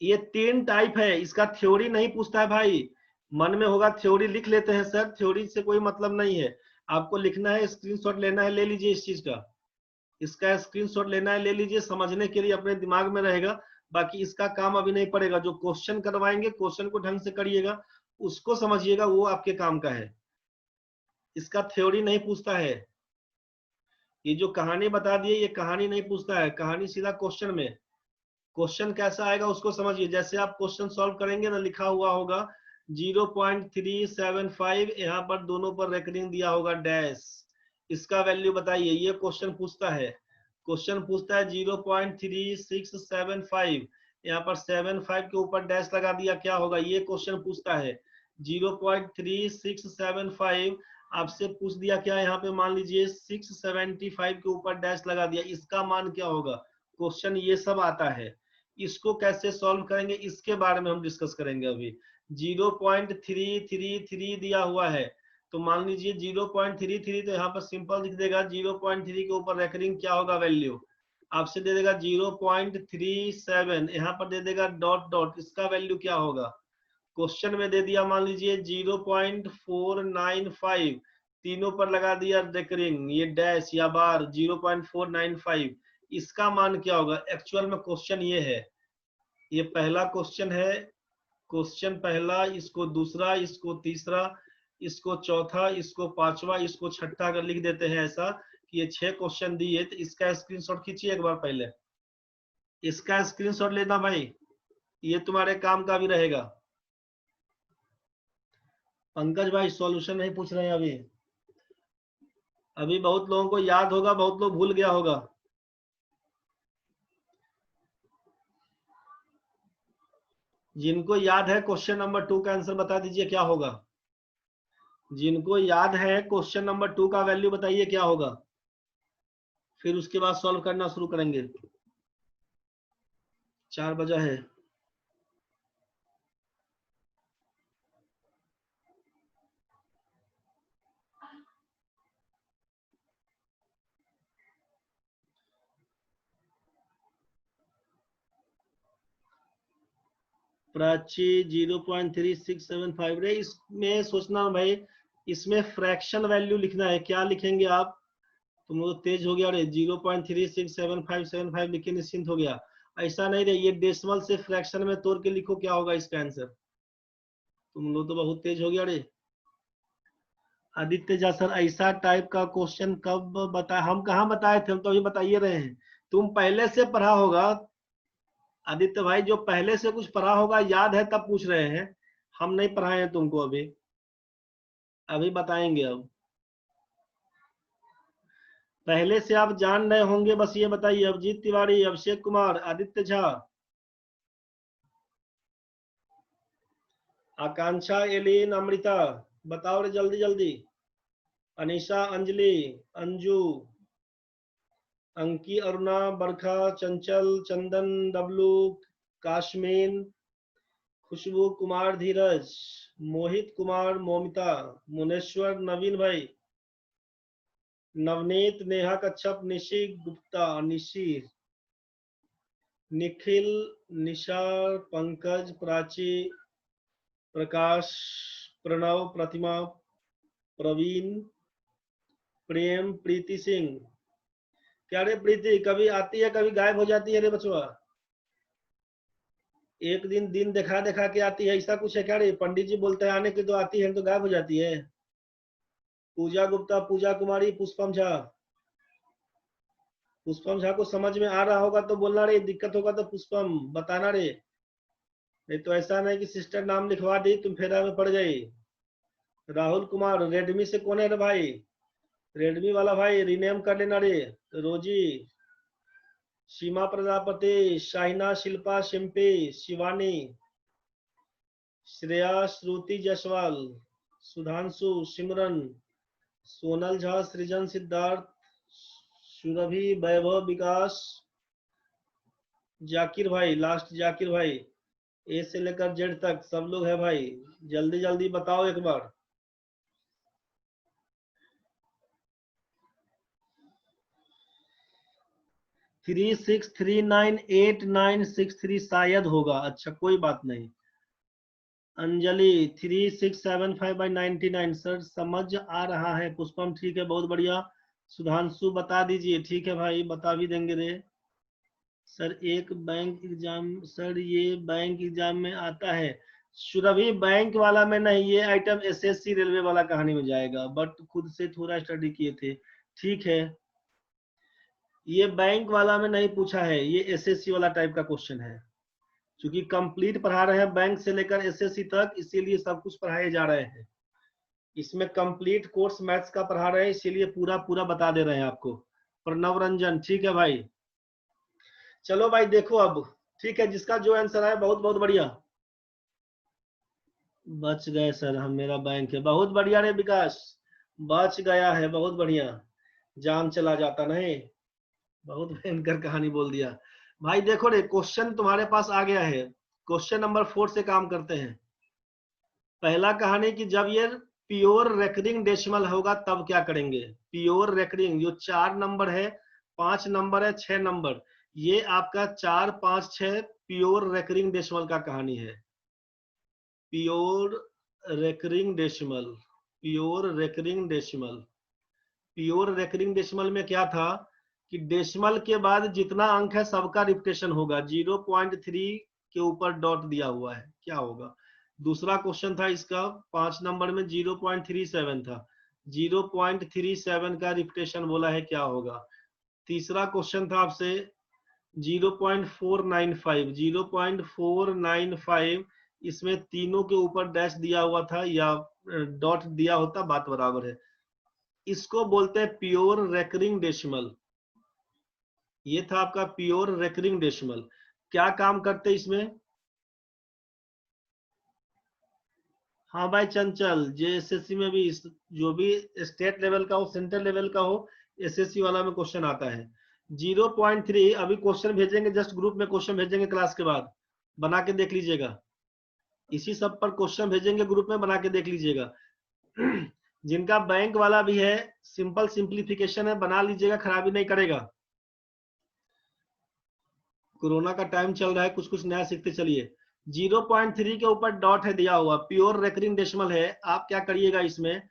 ये 3 टाइप है, इसका थ्योरी नहीं पूछता है भाई। मन में होगा थ्योरी लिख लेते हैं सर, थ्योरी से कोई मतलब नहीं है। आपको लिखना है, स्क्रीनशॉट लेना है, ले लीजिए इस चीज का, इसका स्क्रीनशॉट लेना है, ले लीजिए, समझने के लिए अपने दिमाग में रहेगा। बाकी इसका काम अभी नहीं पड़ेगा। जो क्वेश्चन करवाएंगे, क्वेश्चन को ढंग से करिएगा, उसको समझिएगा, वो आपके काम का है। इसका थ्योरी नहीं पूछता है। ये जो कहानी बता दिए, ये कहानी नहीं पूछता है, कहानी सीधा क्वेश्चन में। क्वेश्चन कैसा आएगा उसको समझिए। जैसे आप क्वेश्चन सॉल्व करेंगे ना, लिखा हुआ होगा 0.375, यहाँ पर दोनों पर रेकरिंग दिया होगा डैश, इसका वैल्यू बताइए। ये क्वेश्चन पूछता है। क्वेश्चन पूछता है 0.3675, यहाँ पर 75 के ऊपर डैश लगा दिया, क्या होगा? ये क्वेश्चन पूछता है 0.3675, आपसे पूछ दिया क्या, यहाँ पे मान लीजिए 675 के ऊपर डैश लगा दिया, इसका मान क्या होगा? क्वेश्चन ये सब आता है। इसको कैसे सॉल्व करेंगे इसके बारे में हम डिस्कस करेंगे अभी। 0.333 दिया हुआ है, तो मान लीजिए 0.33, तो यहाँ पर सिंपल लिख देगा 0.3 के ऊपर रेकरिंग क्या होगा वैल्यू, आपसे दे देगा 0.37, यहाँ पर दे देगा डॉट डॉट, इसका वैल्यू क्या होगा? क्वेश्चन में दे दिया मान लीजिए 0.495, तीनों पर लगा दिया रेकरिंग, ये डैश या बार 0.495, इसका मान क्या होगा? एक्चुअल में क्वेश्चन ये है, ये पहला क्वेश्चन है, क्वेश्चन पहला, इसको दूसरा, इसको तीसरा, इसको चौथा, इसको पांचवा, इसको छठा अगर लिख देते हैं ऐसा कि ये 6 क्वेश्चन दिए, तो इसका स्क्रीनशॉट खींचिए एक बार पहले, इसका स्क्रीनशॉट लेना भाई, ये तुम्हारे काम का भी रहेगा। पंकज भाई सॉल्यूशन नहीं पूछ रहे हैं अभी, अभी बहुत लोगों को याद होगा, बहुत लोग भूल गया होगा। जिनको याद है क्वेश्चन नंबर 2 का आंसर बता दीजिए क्या होगा। जिनको याद है क्वेश्चन नंबर 2 का वैल्यू बताइए क्या होगा, फिर उसके बाद सॉल्व करना शुरू करेंगे। 4 बजा है। प्राची 0.3675 रे, इसमें सोचना भाई, इसमें फ्रैक्शन वैल्यू लिखना है। क्या लिखेंगे आप? तुम लोग तेज हो गया रे, 0.367575 लिख के निश्चिंत हो गया। ऐसा नहीं रे, ये डेसिमल से फ्रैक्शन में तोड़ के लिखो, क्या होगा इसका आंसर। तुम लोग तो बहुत तेज हो गया रे। आदित्य जा सर, ऐसा टाइप का क्वेश्चन कब बताया? हम कहाँ बताए थे, हम तो अभी बताइए रहे हैं। तुम पहले से पढ़ा होगा आदित्य भाई, जो पहले से कुछ पढ़ा होगा याद है तब पूछ रहे हैं। हम नहीं पढ़ाए हैं तुमको अभी, अभी बताएंगे। अब पहले से आप जान रहे होंगे, बस ये बताइए। अभिजीत तिवारी, अभिषेक कुमार, आदित्य झा, आकांक्षा, एलिन, अमृता, बताओ रे जल्दी जल्दी। अनिशा, अंजलि, अंजू, अंकी, अरुणा, बरखा, चंचल, चंदन, डब्लू, काश्मीन, खुशबू, कुमार, धीरज, मोहित कुमार, मोमिता, मुनेश्वर, नवीन भाई, नवनीत, नेहा कच्छप, निशी गुप्ता, निशी, निखिल, निशार, पंकज, प्राची, प्रकाश, प्रणव, प्रतिमा, प्रवीण, प्रेम, प्रीति सिंह। क्या रे प्रीति, कभी आती है कभी गायब हो जाती है रे बचवा? एक दिन दिन दिखा दिखा के आती है, ऐसा कुछ है क्या रे? पंडित जी बोलते हैं आने की तो आती है, तो गायब हो जाती है। पूजा गुप्ता, पूजा कुमारी, पुष्पम झा। पुष्पम झा को समझ में आ रहा होगा तो बोलना रे, दिक्कत होगा तो पुष्पम बताना रे। नहीं तो ऐसा नहीं कि सिस्टर नाम लिखवा दी तुम फेरा में पड़ गई। राहुल कुमार, रेडमी से कौन है रे भाई? रेडमी वाला भाई रिनेम कर लेना रे। रोजी, सीमा प्रजापति, शाहिना, शिल्पा, शिम्पी, शिवानी, श्रेया, श्रुति जायसवाल, सुधांशु, सिमरन, सोनल झा, सृजन, सिद्धार्थ, सुरभि, वैभव, विकास, जाकिर भाई, लास्ट जाकिर भाई, ए से लेकर जेड तक सब लोग है भाई। जल्दी जल्दी बताओ एक बार। थ्री 36398963 शायद होगा। अच्छा कोई बात नहीं। अंजलि 3675/99 सर समझ आ रहा है। पुष्पम ठीक है, बहुत बढ़िया। सुधांशु बता दीजिए। ठीक है भाई, बता भी देंगे रे। सर एक बैंक एग्जाम, सर ये बैंक एग्जाम में आता है। सुरभि बैंक वाला में नहीं, ये आइटम एसएससी रेलवे वाला कहानी में जाएगा, बट खुद से थोड़ा स्टडी किए थे। ठीक है, ये बैंक वाला में नहीं पूछा है, ये एसएससी वाला टाइप का क्वेश्चन है। क्योंकि कंप्लीट पढ़ा रहे हैं बैंक से लेकर एसएससी तक, इसीलिए सब कुछ पढ़ाए जा रहे हैं। इसमें कंप्लीट कोर्स मैथ्स का पढ़ा रहे हैं, इसीलिए पूरा पूरा बता दे रहे हैं आपको। प्रणव रंजन ठीक है भाई। चलो भाई देखो अब। ठीक है, जिसका जो आंसर है बहुत बहुत बढ़िया। बच गए सर हम, मेरा बैंक है। बहुत बढ़िया रे विकास, बच गया है, बहुत बढ़िया। जान चला जाता नहीं। बहुत भयंकर कहानी बोल दिया भाई। देखो रे, क्वेश्चन तुम्हारे पास आ गया है। क्वेश्चन नंबर 4 से काम करते हैं। पहला कहानी कि जब ये प्योर रेकरिंग डेसिमल होगा तब क्या करेंगे। प्योर रेकरिंग जो 4 नंबर है, 5 नंबर है, 6 नंबर, ये आपका 4 5 6 प्योर रेकरिंग डेसिमल का कहानी है। Pure recurring decimal, pure recurring decimal. Pure recurring decimal में क्या था कि डेसिमल के बाद जितना अंक है सबका रिपीटेशन होगा। 0.3 के ऊपर डॉट दिया हुआ है, क्या होगा। दूसरा क्वेश्चन था इसका 5 नंबर में 0.37 था, 0.37 का रिपीटेशन बोला है, क्या होगा। तीसरा क्वेश्चन था आपसे 0.495, 0.495, इसमें तीनों के ऊपर डैश दिया हुआ था या डॉट दिया होता, बात बराबर है। इसको बोलते हैं प्योर रेकरिंग डेसिमल। ये था आपका प्योर रेकरिंग डेसिमल। क्या काम करते इसमें? हाँ भाई चंचल, जेएसएससी में भी जो भी स्टेट लेवल का हो, सेंट्रल लेवल का हो, एसएससी वाला में क्वेश्चन आता है। 0.3 अभी क्वेश्चन भेजेंगे, जस्ट ग्रुप में क्वेश्चन भेजेंगे क्लास के बाद, बना के देख लीजिएगा। इसी सब पर क्वेश्चन भेजेंगे ग्रुप में, बना के देख लीजिएगा। जिनका बैंक वाला भी है, सिंपल सिंप्लीफिकेशन है, बना लीजिएगा, खराबी नहीं करेगा। कोरोना का टाइम चल रहा है, कुछ कुछ नया सीखते चलिए। 0.3 के ऊपर डॉट है दिया हुआ, प्योर रेकरिंग डेसिमल है। आप क्या करिएगा, इसमें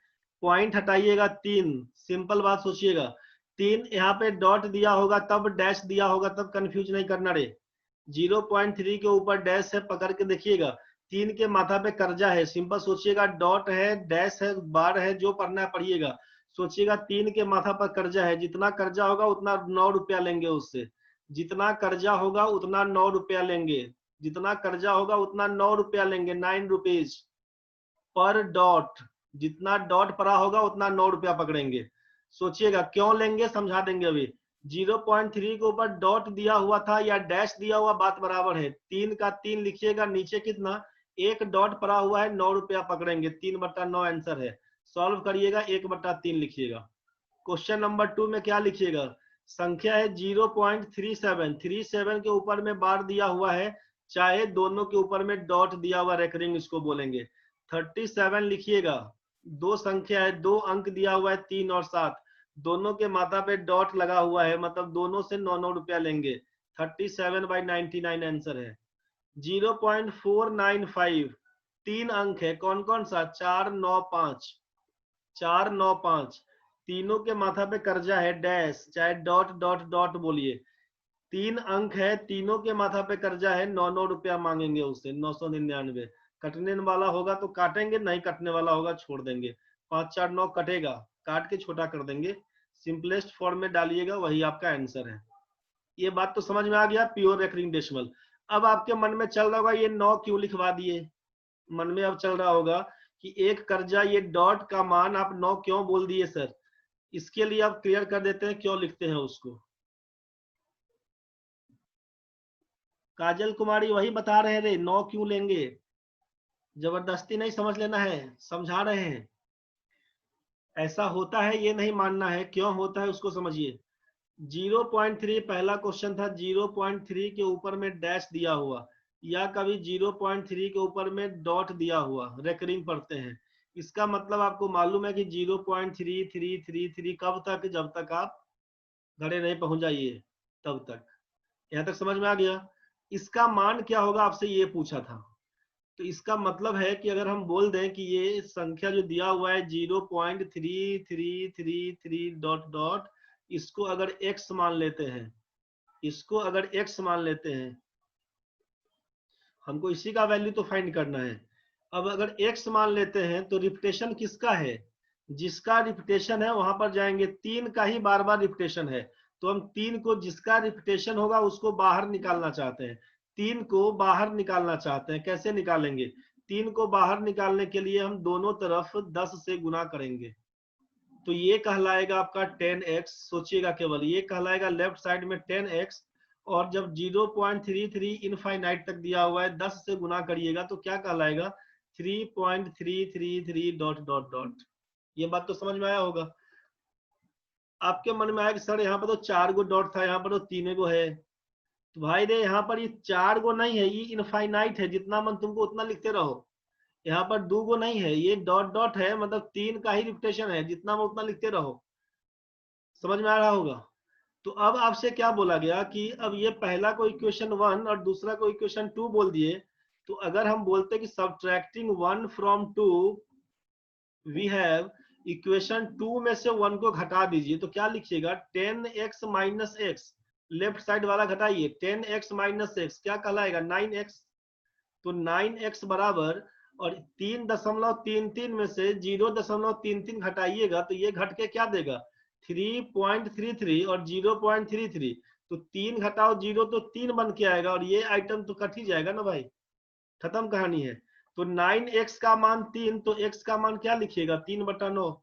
पॉइंट हटाइएगा 3, सिंपल बात सोचिएगा। 3 यहाँ पे डॉट दिया होगा, तब डैश दिया होगा, तब कंफ्यूज नहीं करना रे। 0.3 के ऊपर डैश है, पकड़ के देखिएगा। 3 के माथा पे कर्जा है, सिंपल सोचिएगा, डॉट है, डैश है, बार है, जो पढ़ना है पढ़िएगा। सोचिएगा 3 के माथा पर कर्जा है, जितना कर्जा होगा उतना 9 रुपया लेंगे उससे। जितना कर्जा होगा उतना 9 रुपया लेंगे, जितना कर्जा होगा उतना 9 रुपया लेंगे, 9 रुपीज पर डॉट। जितना डॉट पड़ा होगा उतना 9 रुपया पकड़ेंगे। सोचिएगा क्यों लेंगे, समझा देंगे अभी। 0.3 के ऊपर डॉट दिया हुआ था या डैश दिया हुआ, बात बराबर है। 3 का 3 लिखिएगा, नीचे कितना, एक डॉट पड़ा हुआ है, 9 रुपया पकड़ेंगे। 3/9 आंसर है। सॉल्व करिएगा, 1/3 लिखिएगा। क्वेश्चन नंबर 2 में क्या लिखिएगा, संख्या है 0.37, 37 के ऊपर में बार दिया हुआ है, चाहे दोनों के ऊपर में डॉट दिया हुआ, रेकरिंग इसको बोलेंगे। 37 लिखिएगा। दो संख्या है, 2 अंक दिया हुआ है, 3 और 7, दोनों के माथा पे डॉट लगा हुआ है, मतलब दोनों से 9 रुपया लेंगे। 37/99 आंसर है। 0.495, 3 अंक है, कौन कौन सा, 4, 9, 5, 4, 9, 5, तीनों के माथा पे कर्जा है, डैश, चाहे डॉट डॉट डॉट बोलिए। 3 अंक है, तीनों के माथा पे कर्जा है, 9 रुपया मांगेंगे उससे, 999। कटने वाला होगा तो काटेंगे, नहीं कटने वाला होगा छोड़ देंगे। 5, 4, 9 कटेगा, काट के छोटा कर देंगे। सिंपलेस्ट फॉर्म में डालिएगा, वही आपका आंसर है। ये बात तो समझ में आ गया, प्योर रेकरिंग डेसिमल। अब आपके मन में चल रहा होगा ये 9 क्यों लिखवा दिए, मन में अब चल रहा होगा कि एक कर्जा, ये डॉट का मान आप 9 क्यों बोल दिए सर। इसके लिए आप क्लियर कर देते हैं क्यों लिखते हैं उसको। काजल कुमारी वही बता रहे थे, 9 क्यों लेंगे, जबरदस्ती नहीं समझ लेना है, समझा रहे हैं। ऐसा होता है ये नहीं मानना है, क्यों होता है उसको समझिए। 0.3 पहला क्वेश्चन था, 0.3 के ऊपर में डैश दिया हुआ, या कभी 0.3 के ऊपर में डॉट दिया हुआ, रेकरिंग पढ़ते हैं। इसका मतलब आपको मालूम है कि 0.3333 कब तक, जब तक आप घरे नहीं पहुंच जाइए तब तक। यहां तक समझ में आ गया। इसका मान क्या होगा आपसे ये पूछा था, तो इसका मतलब है कि अगर हम बोल दें कि ये संख्या जो दिया हुआ है 0.3333 डॉट डॉट, इसको अगर x मान लेते हैं, इसको अगर x मान लेते हैं, हमको इसी का वैल्यू तो फाइंड करना है। अब अगर x मान लेते हैं तो रिपीटेशन किसका है, जिसका रिपीटेशन है वहां पर जाएंगे। 3 का ही बार बार रिपीटेशन है, तो हम 3 को, जिसका रिपीटेशन होगा उसको बाहर निकालना चाहते हैं। 3 को बाहर निकालना चाहते हैं, कैसे निकालेंगे। 3 को बाहर निकालने के लिए हम दोनों तरफ 10 से गुना करेंगे, तो ये कहलाएगा आपका 10x। सोचिएगा केवल ये कहलाएगा लेफ्ट साइड में 10x, और जब 0.33 इनफाइनाइट तक दिया हुआ है, 10 से गुना करिएगा तो क्या कहलाएगा, 3.333 डॉट डॉट डॉट। ये बात तो समझ में आया होगा। आपके मन में आया कि सर यहाँ पर तो 4 गो डॉट था, यहाँ पर तो 3 गो है। तो भाई रे, यहाँ पर ये 4 गो नहीं है, ये इनफाइनाइट है, जितना मन तुमको उतना लिखते रहो। यहाँ पर 2 गो नहीं है, ये डॉट डॉट है, मतलब 3 का ही रिपीटेशन है, जितना मन उतना लिखते रहो। समझ में आ रहा होगा। तो अब आपसे क्या बोला गया कि अब ये पहला को इक्वेशन 1 और दूसरा को इक्वेशन 2 बोल दिए, तो अगर हम बोलते कि subtracting 1 from 2 we have, equation 2 में से 1 को घटा दीजिए, तो क्या लिखिएगा, 10x minus x, left side वाला घटाइए, 10x माइनस एक्स क्या कहलाएगा, 9x। तो 9x बराबर, और 3.33 में से 0.33 घटाइएगा तो ये घट के क्या देगा, 3.33 और 0.33, तो 3 घटाओ 0 तो 3 बन के आएगा, और ये आइटम तो कट ही जाएगा ना भाई, खत्म कहानी है। तो 9x का मान 3, तो x का मान क्या लिखिएगा, 3/9।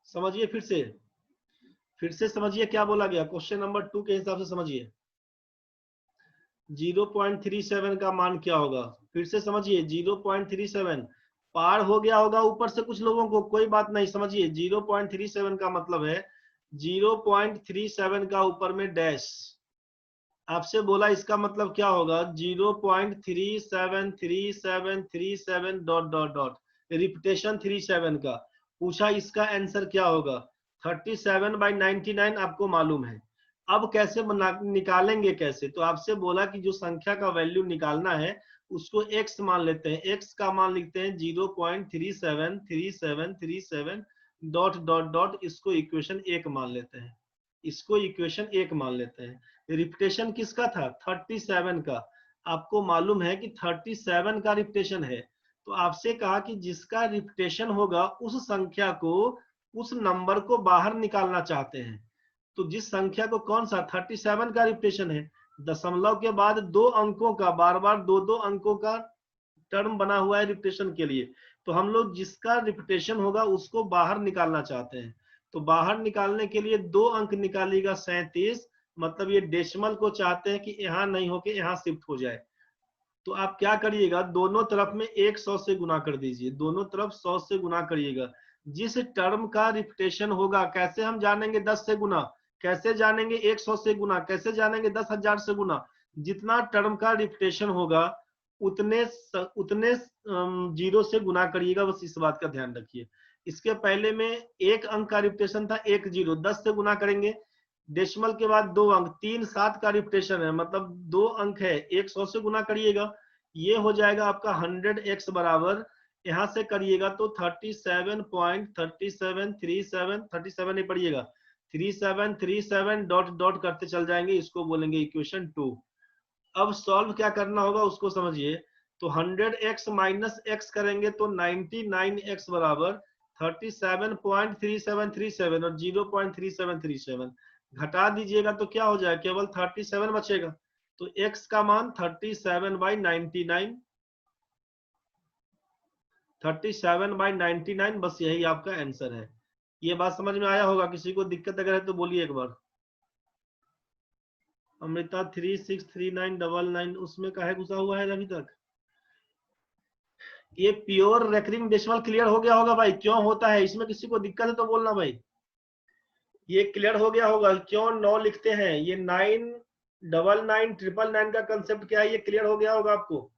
समझिए फिर से समझिए क्या बोला गया, क्वेश्चन नंबर 2 के हिसाब से समझिए। 0.37 का मान क्या होगा, फिर से समझिए 0.37 पार हो गया होगा ऊपर से कुछ लोगों को, कोई बात नहीं, समझिए 0.37 का मतलब है 0.37 का ऊपर में डैश। आपसे बोला इसका मतलब क्या होगा, 0.373737 डॉट डॉट डॉट, रिपीटेशन 37 का पूछा, इसका आंसर क्या होगा 37/99 आपको मालूम है। अब कैसे निकालेंगे कैसे, तो आपसे बोला कि जो संख्या का वैल्यू निकालना है उसको x मान लेते हैं, x का मान लिखते हैं 0.373737 डॉट डॉट डॉट, इसको इक्वेशन 1 मान लेते हैं, इसको इक्वेशन 1 मान लेते हैं। रिपीटेशन किसका था 37 का, आपको मालूम है कि 37 का रिपीटेशन है, तो आपसे कहा कि जिसका रिपीटेशन होगा उस संख्या को, उस नंबर को बाहर निकालना चाहते हैं। तो जिस संख्या को, कौन सा 37 का रिपीटेशन है, दशमलव के बाद 2 अंकों का, बार बार 2 अंकों का टर्म बना हुआ है रिपीटेशन के लिए, तो हम लोग जिसका रिपीटेशन होगा उसको बाहर निकालना चाहते हैं। तो बाहर निकालने के लिए 2 अंक निकालिएगा 37, मतलब ये डेसिमल को चाहते हैं कि यहाँ नहीं होके यहाँ शिफ्ट हो जाए। तो आप क्या करिएगा, दोनों तरफ में 100 से गुना कर दीजिए, दोनों तरफ 100 से गुना करिएगा। जिस टर्म का रिपीटेशन होगा, कैसे हम जानेंगे 10 से गुना, कैसे जानेंगे 100 से गुना, कैसे जानेंगे 10,000 से गुना, जितना टर्म का रिपीटेशन होगा उतने जीरो से गुना करिएगा, बस इस बात का ध्यान रखिए। इसके पहले में 1 अंक का रिपीटेशन था 1 0, 10 से गुना करेंगे, डेसिमल के बाद 2 अंक, 3 7 का रिपीटेशन है, मतलब 2 अंक है, 100 से गुना करिएगा, ये हो जाएगा आपका 100x बराबर, यहां से करिएगा तो 37 नहीं पढ़िएगा, 3737 डॉट डॉट करते चल जाएंगे, इसको बोलेंगे इक्वेशन 2। अब सॉल्व क्या करना होगा उसको समझिए, तो 100x माइनस x करेंगे तो 99x बराबर 37.3737 और 0.3737 घटा दीजिएगा तो क्या हो जाएगा, केवल 37 बचेगा। तो x का मान 37/99, 37/99, बस यही आपका आंसर है। ये बात समझ में आया होगा, किसी को दिक्कत अगर है तो बोलिए एक बार। अमृता 363999 उसमें काहे घुसा हुआ है अभी तक। ये प्योर रेकरिंग डेसिमल क्लियर हो गया होगा भाई, क्यों होता है इसमें, किसी को दिक्कत है तो बोलना भाई। ये क्लियर हो गया होगा क्यों 9 लिखते हैं, ये 99999 का कंसेप्ट क्या है, ये क्लियर हो गया होगा आपको।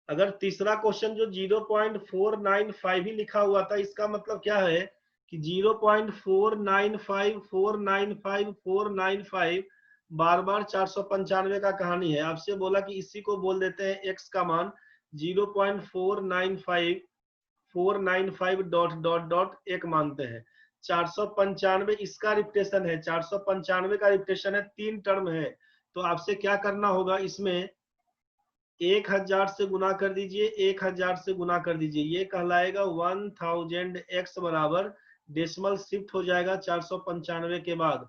अगर तीसरा क्वेश्चन जो 0.495 ही लिखा हुआ था, इसका मतलब क्या है कि 0.495495 बार बार 495 का कहानी है। आपसे बोला कि इसी को बोल देते हैं x का मान 0.495495 डॉट डॉट डॉट 1 मानते हैं। 495 इसका रिपीटेशन है, 495 का रिपीटेशन है, 3 टर्म है। तो आपसे क्या करना होगा, इसमें 1000 से गुना कर दीजिए, 1000 से गुना कर दीजिए, ये कहलाएगा 1000x बराबर, डेसिमल शिफ्ट हो जाएगा 495 के बाद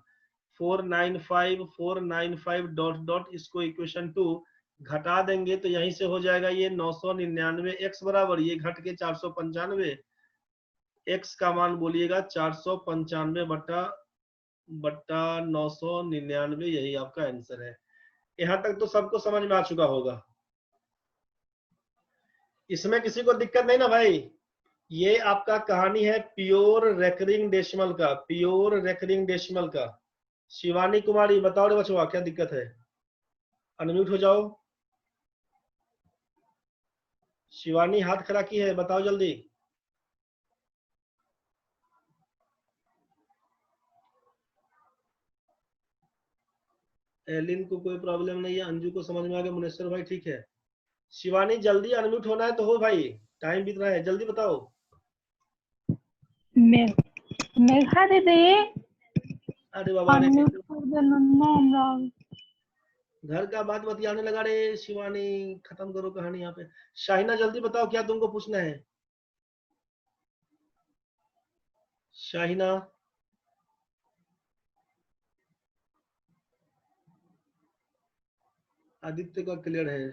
495 डॉट डॉट, इसको इक्वेशन 2 घटा देंगे तो यहीं से हो जाएगा ये 999x बराबर, ये घट के 495, x का मान बोलिएगा 495 बटा 999, यही आपका आंसर है। यहाँ तक तो सबको समझ में आ चुका होगा, इसमें किसी को दिक्कत नहीं ना भाई। ये आपका कहानी है प्योर रेकरिंग डेसिमल का, प्योर रेकरिंग डेसिमल का। शिवानी कुमारी बताओ रे बचवा, क्या दिक्कत है, अनम्यूट हो जाओ। शिवानी हाथ खड़ा की है, बताओ जल्दी। एलिन को कोई प्रॉब्लम नहीं है, अंजू को समझ में आ गया, मुनेश्वर भाई ठीक है। शिवानी जल्दी अनम्यूट होना है तो हो भाई, टाइम बीत रहा है, जल्दी बताओ। मेघा दीदी, अरे बाबा रे, घर का बात बतियाने लगा रे शिवानी, खत्म करो कहानी यहाँ पे। शाहिना जल्दी बताओ क्या तुमको पूछना है। शाहिना, आदित्य का क्लियर है,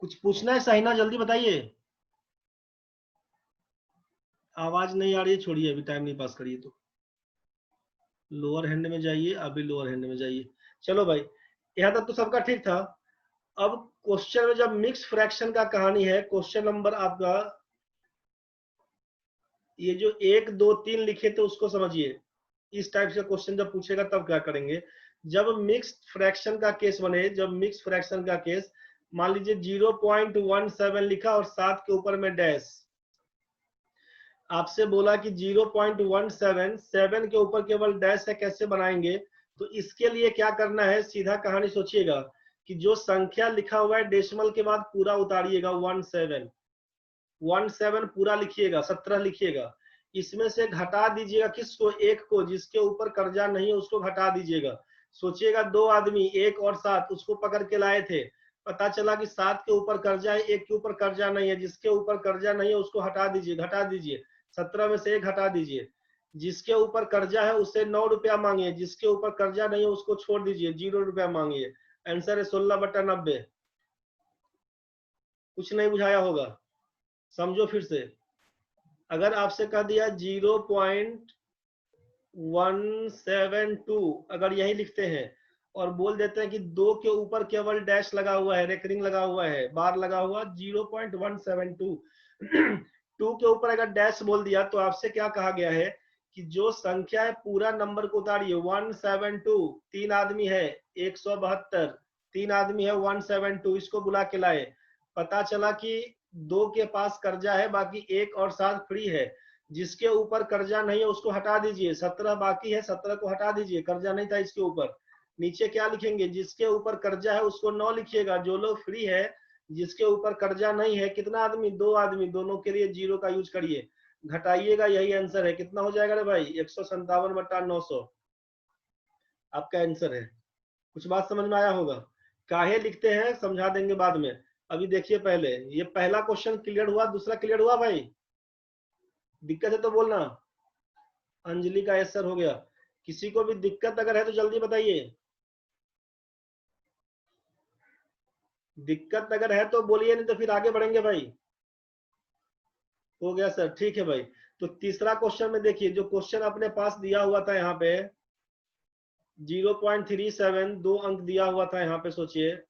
कुछ पूछना है शाहिना, जल्दी बताइए। आवाज नहीं आ रही है, छोड़िए अभी टाइम नहीं पास करिए, तो लोअर हैंड में जाइए, अभी लोअर हैंड में जाइए। चलो भाई, यहाँ तक तो सबका ठीक था। अब क्वेश्चन में जब मिक्स फ्रैक्शन का कहानी है, क्वेश्चन नंबर आपका ये जो 1 2 3 लिखे थे उसको समझिए। इस टाइप से क्वेश्चन जब पूछेगा तब क्या करेंगे, जब मिक्स्ड फ्रैक्शन का केस बने, जब मिक्स फ्रैक्शन का केस मान लीजिए 0.17 लिखा और 7 के ऊपर में डैश, आपसे बोला कि 0.17 7 के ऊपर केवल डैश है, कैसे बनाएंगे? तो इसके लिए क्या करना है, सीधा कहानी सोचिएगा कि जो संख्या लिखा हुआ है डेसिमल के बाद पूरा उतारिएगा, 17 पूरा लिखिएगा, 17 लिखिएगा। इसमें से घटा दीजिएगा किसको, 1 को, जिसके ऊपर कर्जा नहीं है उसको घटा दीजिएगा। सोचिएगा 2 आदमी 1 और 7 उसको पकड़ के लाए थे, पता चला कि 7 के ऊपर कर्जा है, 1 के ऊपर कर्जा नहीं है, जिसके ऊपर कर्जा नहीं है उसको हटा दीजिए, घटा दीजिए, 17 में से 1 हटा दीजिए। जिसके ऊपर कर्जा है उससे 9 रुपया मांगिए, जिसके ऊपर कर्जा नहीं है उसको छोड़ दीजिए, 0 रुपया मांगिए। आंसर है 16/90। कुछ नहीं बुझाया होगा, समझो फिर से। अगर आपसे कह दिया 0.172 अगर यही लिखते हैं और बोल देते हैं कि 2 के ऊपर केवल डैश लगा हुआ है, रेकरिंग लगा हुआ है, बार लगा हुआ, 0.172 2 के ऊपर अगर डैश बोल दिया तो आपसे क्या कहा गया है कि जो संख्या है पूरा नंबर को उतारिए। 172, 3 आदमी है 172, 3 आदमी है 172, इसको बुला के लाए, पता चला कि 2 के पास कर्जा है, बाकी 1 और 7 फ्री है, जिसके ऊपर कर्जा नहीं है उसको हटा दीजिए, 17 बाकी है, 17 को हटा दीजिए, कर्जा नहीं था इसके ऊपर। नीचे क्या लिखेंगे, जिसके ऊपर कर्जा है उसको 9 लिखिएगा, जो लोग फ्री है, जिसके ऊपर कर्जा नहीं है, कितना आदमी, 2 आदमी, दोनों के लिए 0 का यूज करिए, घटाइएगा, यही आंसर है। कितना हो जाएगा रे भाई, 157/900 आपका आंसर है। कुछ बात समझ में आया होगा? काहे लिखते हैं समझा देंगे बाद में, अभी देखिए पहले ये पहला क्वेश्चन क्लियर हुआ, दूसरा क्लियर हुआ भाई? दिक्कत है तो बोलना। अंजलि का आंसर हो गया। किसी को भी दिक्कत अगर है तो जल्दी बताइए, दिक्कत अगर है तो बोलिए, नहीं तो फिर आगे बढ़ेंगे भाई। हो गया सर, ठीक है भाई। तो तीसरा क्वेश्चन में देखिए, जो क्वेश्चन अपने पास दिया हुआ था यहाँ पे 0.37 2 अंक दिया हुआ था यहाँ पे, सोचिए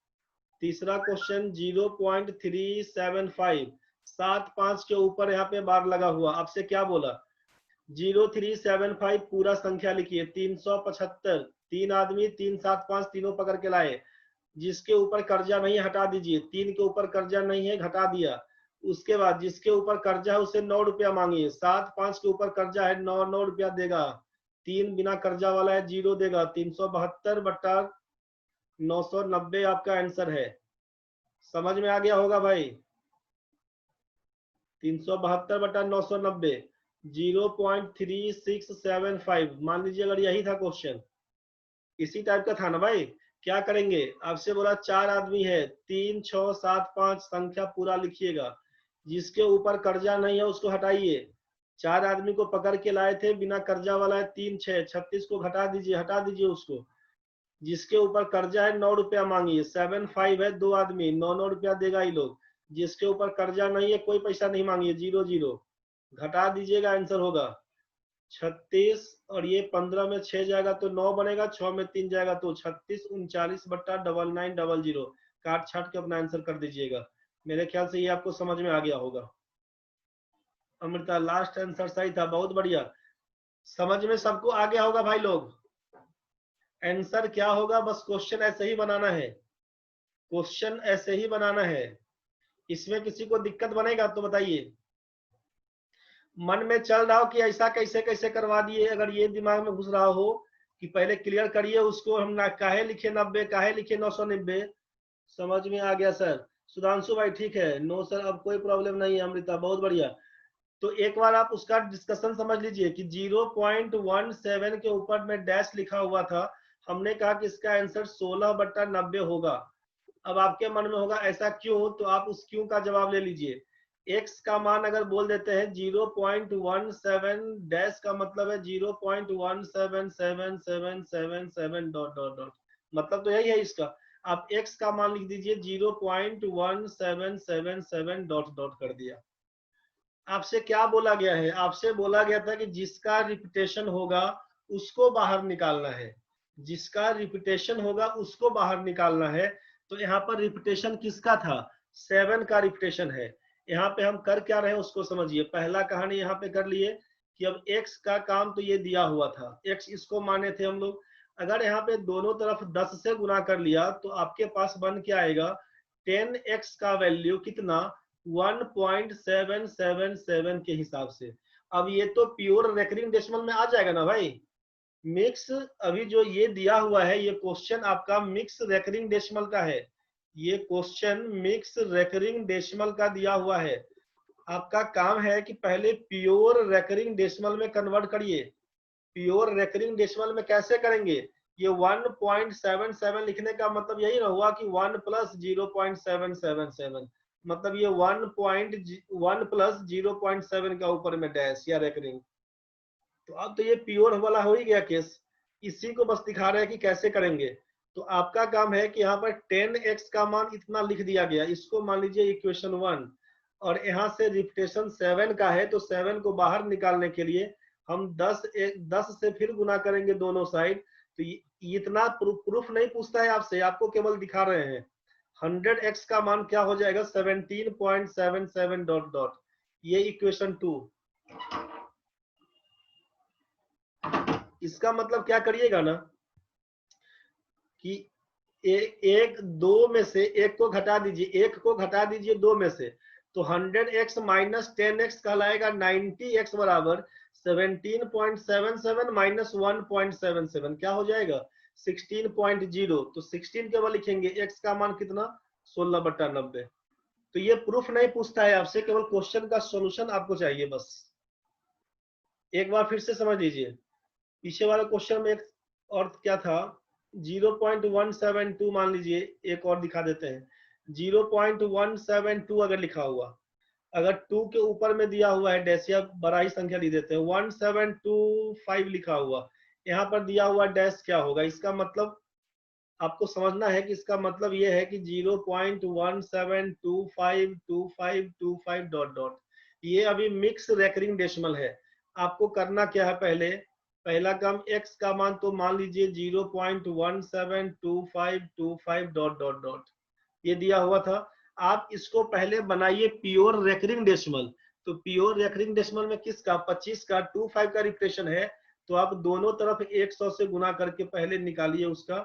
तीसरा क्वेश्चन 0.375 7 5 के ऊपर यहाँ पे बार लगा हुआ, आपसे क्या बोला 0.375 पूरा संख्या लिखिए, 375, 3 आदमी 3 7 5 तीनों पकड़ के लाए, जिसके ऊपर कर्जा नहीं हटा दीजिए, 3 के ऊपर कर्जा नहीं है घटा दिया। उसके बाद जिसके ऊपर कर्जा है उसे 9 रुपया मांगिए, 7 5 के ऊपर कर्जा है 9 रुपया देगा, 3 बिना कर्जा वाला है 0 देगा, 372/990 आपका आंसर है। समझ में आ गया होगा भाई? 372/990 0.3675 मान लीजिए अगर यही था क्वेश्चन, इसी टाइप का था ना भाई। क्या करेंगे, आपसे बोला 4 आदमी है, 3 6 7 5 संख्या पूरा लिखिएगा, जिसके ऊपर कर्जा नहीं है उसको हटाइए। 4 आदमी को पकड़ के लाए थे, बिना कर्जा वाला है 3 6 36 को घटा दीजिए, हटा दीजिए उसको। जिसके ऊपर कर्जा है 9 रुपया मांगिए, 7 5 है 2 आदमी 9 रुपया देगा ही लोग। जिसके ऊपर कर्जा नहीं है कोई पैसा नहीं मांगिए, 0 0 घटा दीजिएगा, आंसर होगा 36 और ये 15 में 6 जाएगा तो 9 बनेगा, 6 में 3 जाएगा तो 36 39/9900 काट छाट के अपना आंसर कर दीजिएगा। मेरे ख्याल से ये आपको समझ में आ गया होगा। अमृता लास्ट आंसर सही था, बहुत बढ़िया, समझ में सबको आ गया होगा भाई लोग। आंसर क्या होगा, बस क्वेश्चन ऐसे ही बनाना है, क्वेश्चन ऐसे ही बनाना है। इसमें किसी को दिक्कत बनेगा तो बताइए, मन में चल रहा हो कि ऐसा कैसे कैसे करवा दिए, अगर ये दिमाग में घुस रहा हो कि पहले क्लियर करिए उसको, हम ना काहे लिखे 90 काहे लिखे 990। समझ में आ गया सर? सुधांशु भाई ठीक है, नो सर अब कोई प्रॉब्लम नहीं है। अमृता बहुत बढ़िया। तो एक बार आप उसका डिस्कशन समझ लीजिए कि 0.17 के ऊपर में डैश लिखा हुआ था, हमने कहा कि इसका आंसर 16/90 होगा। अब आपके मन में होगा ऐसा क्यों, तो आप उस क्यों का जवाब ले लीजिए। x का मान अगर बोल देते हैं 0.17 डैश का मतलब है 0.17777 डॉट डॉट डॉट, मतलब तो यही है इसका। आप x का मान लिख दीजिए 0.1777 डॉट डॉट कर दिया। आपसे क्या बोला गया है, आपसे बोला गया था कि जिसका रिपीटेशन होगा उसको बाहर निकालना है, जिसका रिपीटेशन होगा उसको बाहर निकालना है। तो यहाँ पर रिपीटेशन किसका था? 7 का रिपीटेशन है। यहाँ पे हम कर क्या रहे हैं उसको समझिए। पहला कहानी यहाँ पे कर लिए कि अब x का काम तो ये दिया हुआ था, x इसको माने थे हम लोग। अगर यहाँ पे दोनों तरफ 10 से गुना कर लिया तो आपके पास बन के आएगा 10x का वैल्यू कितना? 1.777 के हिसाब से। अब ये तो प्योर रेकरिंग डेसिमल में आ जाएगा ना भाई। मिक्स अभी जो ये दिया हुआ है ये क्वेश्चन आपका मिक्स रेकरिंग डेसिमल का है। ये क्वेश्चन मिक्स रेकरिंग डेसिमल का दिया हुआ है। आपका काम है कि पहले प्योर रेकरिंग डेसिमल में कन्वर्ट करिए। प्योर रेकरिंग डेसिमल में कैसे करेंगे? ये 1.77 लिखने का मतलब यही ना हुआ कि 1 प्लस 0.777, मतलब ये 1 प्लस 0.7 का ऊपर में डैश या रेकरिंग। तो अब तो ये प्योर वाला हो ही गया केस। इसी को बस दिखा रहे हैं कि कैसे करेंगे। तो आपका काम है कि यहाँ पर 10x का मान इतना लिख दिया गया, इसको मान लीजिए इक्वेशन 1, और यहाँ से रिपीटेशन 7 का है तो 7 को बाहर निकालने के लिए हम 10 से फिर गुना करेंगे दोनों साइड। तो इतना प्रूफ नहीं पूछता है आपसे, आपको केवल दिखा रहे हैं। 100x का मान क्या हो जाएगा? 17.77 डॉट डॉट। ये इक्वेशन 2। इसका मतलब क्या करिएगा ना कि एक दो में से एक को घटा दीजिए, एक को घटा दीजिए दो में से, तो 100x माइनस 10x कहलाएगा 90x बराबर 17.77 माइनस 1.77 क्या हो जाएगा? 16.0। तो 16 केवल लिखेंगे, x का मान कितना? 16/90। तो ये प्रूफ नहीं पूछता है आपसे, केवल क्वेश्चन का सॉल्यूशन आपको चाहिए बस। एक बार फिर से समझ लीजिए। पीछे वाला क्वेश्चन में एक और क्या था? 0.172 मान लीजिए, एक और दिखा देते हैं। 0.172 अगर लिखा हुआ, अगर 2 के ऊपर में दिया हुआ है डैश या बड़ा ही संख्या लिख देते हैं, 1725 लिखा हुआ, यहाँ पर दिया हुआ डैश क्या होगा? इसका मतलब आपको समझना है कि इसका मतलब ये है कि 0.17252525 डॉट डॉट। ये अभी मिक्स रेकरिंग डेसिमल है। आपको करना क्या है? पहला काम x का मान तो मान लीजिए 0.172525 डॉट डॉट डॉट, ये दिया हुआ था। आप इसको पहले बनाइए प्योर रेकरिंग डेसिमल। तो प्योर रेकरिंग डेसिमल में किसका? 25 का 25 का रिपीटेशन है, तो आप दोनों तरफ 100 से गुना करके पहले निकालिए उसका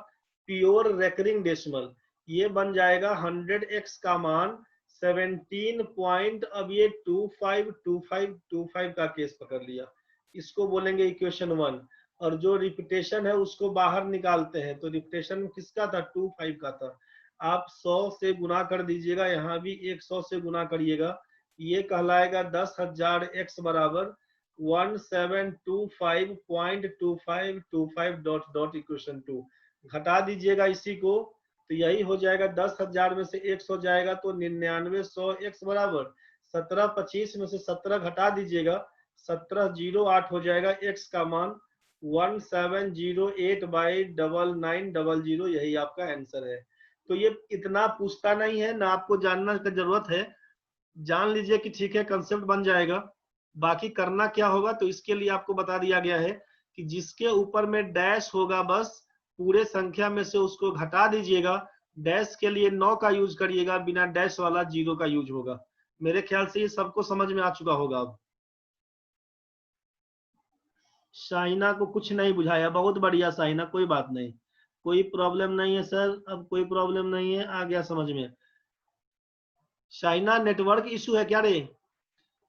प्योर रेकरिंग डेसिमल। ये बन जाएगा 100x का मान 17 पॉइंट, अब ये 252525 का केस पकड़ लिया, इसको बोलेंगे इक्वेशन 1। और जो रिपीटेशन है उसको बाहर निकालते हैं, तो रिपीटेशन किसका था? 25 का था। आप 100 से गुना कर दीजिएगा, यहाँ भी 100 से गुना करिएगा, ये कहलाएगा 10,000 x बराबर 1725.2525 डॉट डॉट इक्वेशन 2। घटा दीजिएगा इसी को, तो यही हो जाएगा 10,000 में से 100 जाएगा तो 9900 x बराबर 1725 में से 17 घटा दीजिएगा, 1708 हो जाएगा। x का मान 1708/9900, यही आपका आंसर है। तो ये इतना पूछता नहीं है ना, आपको जानना की जरूरत है। जान लीजिए कि ठीक है, कंसेप्ट बन जाएगा। बाकी करना क्या होगा, तो इसके लिए आपको बता दिया गया है कि जिसके ऊपर में डैश होगा बस पूरे संख्या में से उसको घटा दीजिएगा। डैश के लिए 9 का यूज करिएगा, बिना डैश वाला 0 का यूज होगा। मेरे ख्याल से ये सबको समझ में आ चुका होगा। अब शाइना को कुछ नहीं बुझाया, बहुत बढ़िया शाइना, कोई बात नहीं, कोई प्रॉब्लम नहीं है सर, अब कोई प्रॉब्लम नहीं है, आ गया समझ में। शाइना नेटवर्क इशू है क्या रे?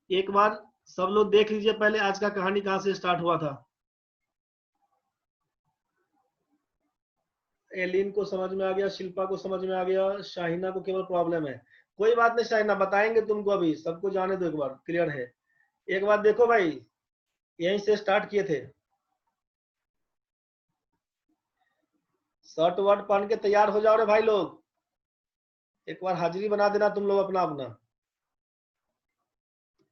एक बार सब लोग देख लीजिए पहले आज का कहानी कहां से स्टार्ट हुआ था। एलिन को समझ में आ गया, शिल्पा को समझ में आ गया, शाहिना को केवल प्रॉब्लम है। कोई बात नहीं शाहिना, बताएंगे तुमको, अभी सबको जाने दो, एक बार क्लियर है। एक बार देखो भाई, यहीं से स्टार्ट किए थे। शर्ट वर्ट पहन के तैयार हो जाओ रे भाई लोग, एक बार हाजिरी बना देना तुम लोग अपना अपना।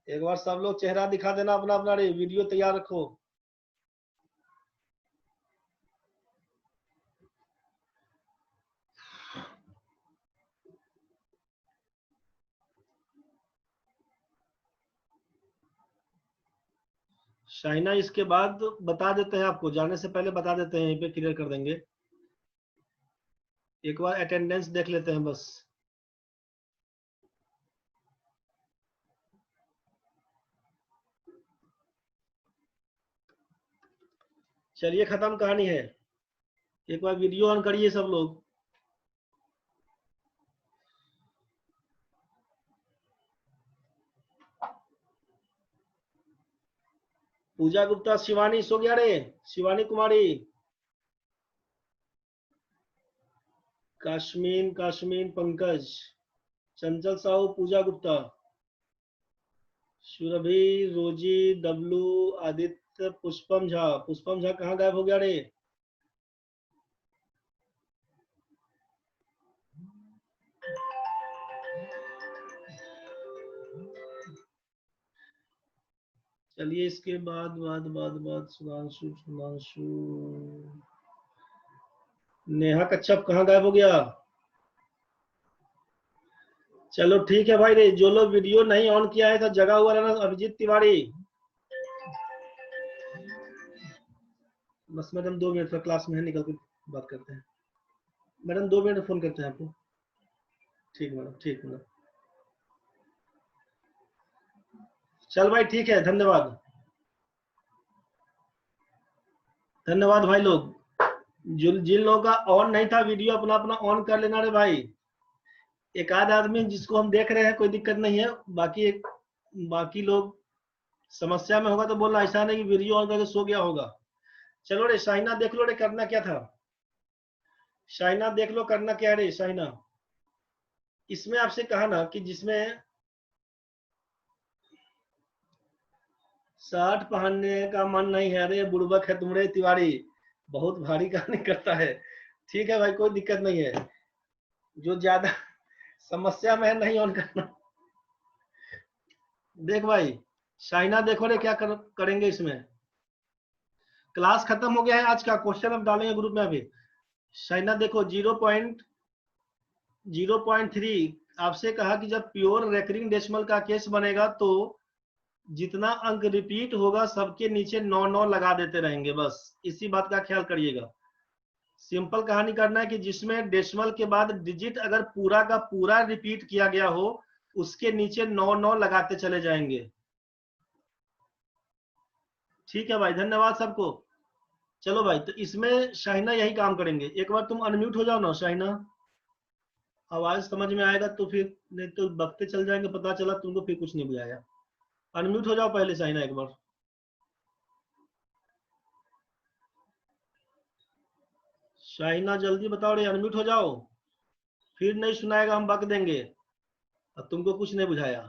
एक बार सब लोग चेहरा दिखा देना अपना अपना रे, वीडियो तैयार रखो। शाइना इसके बाद बता देते हैं आपको, जाने से पहले बता देते हैं, यहीं पे क्लियर कर देंगे। एक बार अटेंडेंस देख लेते हैं बस। चलिए खत्म कहानी है। एक बार वीडियो ऑन करिए सब लोग। पूजा गुप्ता, शिवानी सो गया रे? शिवानी कुमारी, काश्मीन पंकज, चंचल साहू, पूजा गुप्ता, सुरभि, रोजी, डब्लू, आदित्य, पुष्पम झा कहाँ गायब हो गया रे? चलिए इसके बाद सुधांशु, नेहा कच्छप कहाँ गायब हो गया? चलो ठीक है भाई रे, जो लोग वीडियो नहीं ऑन किया है तो जगा हुआ रहना। अभिजीत तिवारी, बस मैडम 2 मिनट पर क्लास में है, निकल के बात करते हैं। मैडम 2 मिनट फोन करते हैं आपको। ठीक मैडम, ठीक मैडम। चल भाई ठीक है, धन्यवाद धन्यवाद भाई लोग। जिन लोगों का ऑन नहीं था वीडियो, अपना अपना ऑन कर लेना रे भाई। एक आध आदमी जिसको हम देख रहे हैं, कोई दिक्कत नहीं है, बाकी लोग समस्या में होगा तो बोलना, ऐसा नहीं कि वीडियो ऑन करके सो गया होगा। चलो रे शाइना देख लो रे, करना क्या था? शाइना देख लो करना क्या है रे शाइना। इसमें आपसे कहा ना कि जिसमें शर्ट पहनने का मन नहीं है, अरे बुड़बक है तुमरे तिवारी, बहुत भारी कहानी करता है। ठीक है भाई, कोई दिक्कत नहीं है, जो ज्यादा समस्या में है नहीं ऑन करना। देख भाई शाइना देखो रे क्या करेंगे इसमें। क्लास खत्म हो गया है आज का, क्वेश्चन अब डालेंगे ग्रुप में अभी। शाइना देखो 0.3 आपसे कहा कि जब प्योर रेकरिंग डेसिमल का केस बनेगा तो जितना अंक रिपीट होगा सबके नीचे 9 लगा देते रहेंगे, बस इसी बात का ख्याल करिएगा। सिंपल कहानी करना है कि जिसमें डेसिमल के बाद डिजिट अगर पूरा का पूरा रिपीट किया गया हो, उसके नीचे 9 लगाते चले जाएंगे। ठीक है भाई, धन्यवाद सबको। चलो भाई, तो इसमें शाहिना यही काम करेंगे। एक बार तुम अनम्यूट हो जाओ ना शाहिना, आवाज समझ में आएगा तो फिर, नहीं तो बकते चल जाएंगे, पता चला तुमको फिर कुछ नहीं बुझाया। अनम्यूट हो जाओ पहले शाहिना एक बार। शाहिना जल्दी बताओ रे, अनम्यूट हो जाओ, फिर नहीं सुनाएगा हम बक देंगे और तुमको कुछ नहीं बुझाया।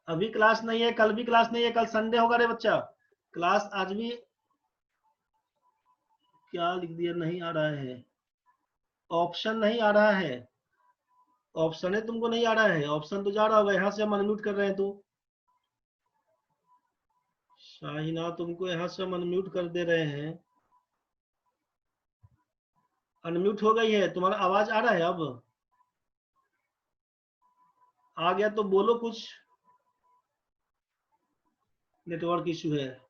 अभी क्लास नहीं है, कल भी क्लास नहीं है, कल संडे होगा रे बच्चा। क्लास आज भी क्या लिख दिया, नहीं आ रहा है ऑप्शन, नहीं आ रहा है ऑप्शन है, तुमको नहीं आ रहा है ऑप्शन, तो जा रहा होगा, यहाँ से हम अनम्यूट कर रहे हैं तो। शाहिना तुमको यहाँ से हम अनम्यूट कर दे रहे हैं, अनम्यूट हो गई है, तुम्हारा आवाज आ रहा है, अब आ गया तो बोलो कुछ, नेटवर्क इशू है।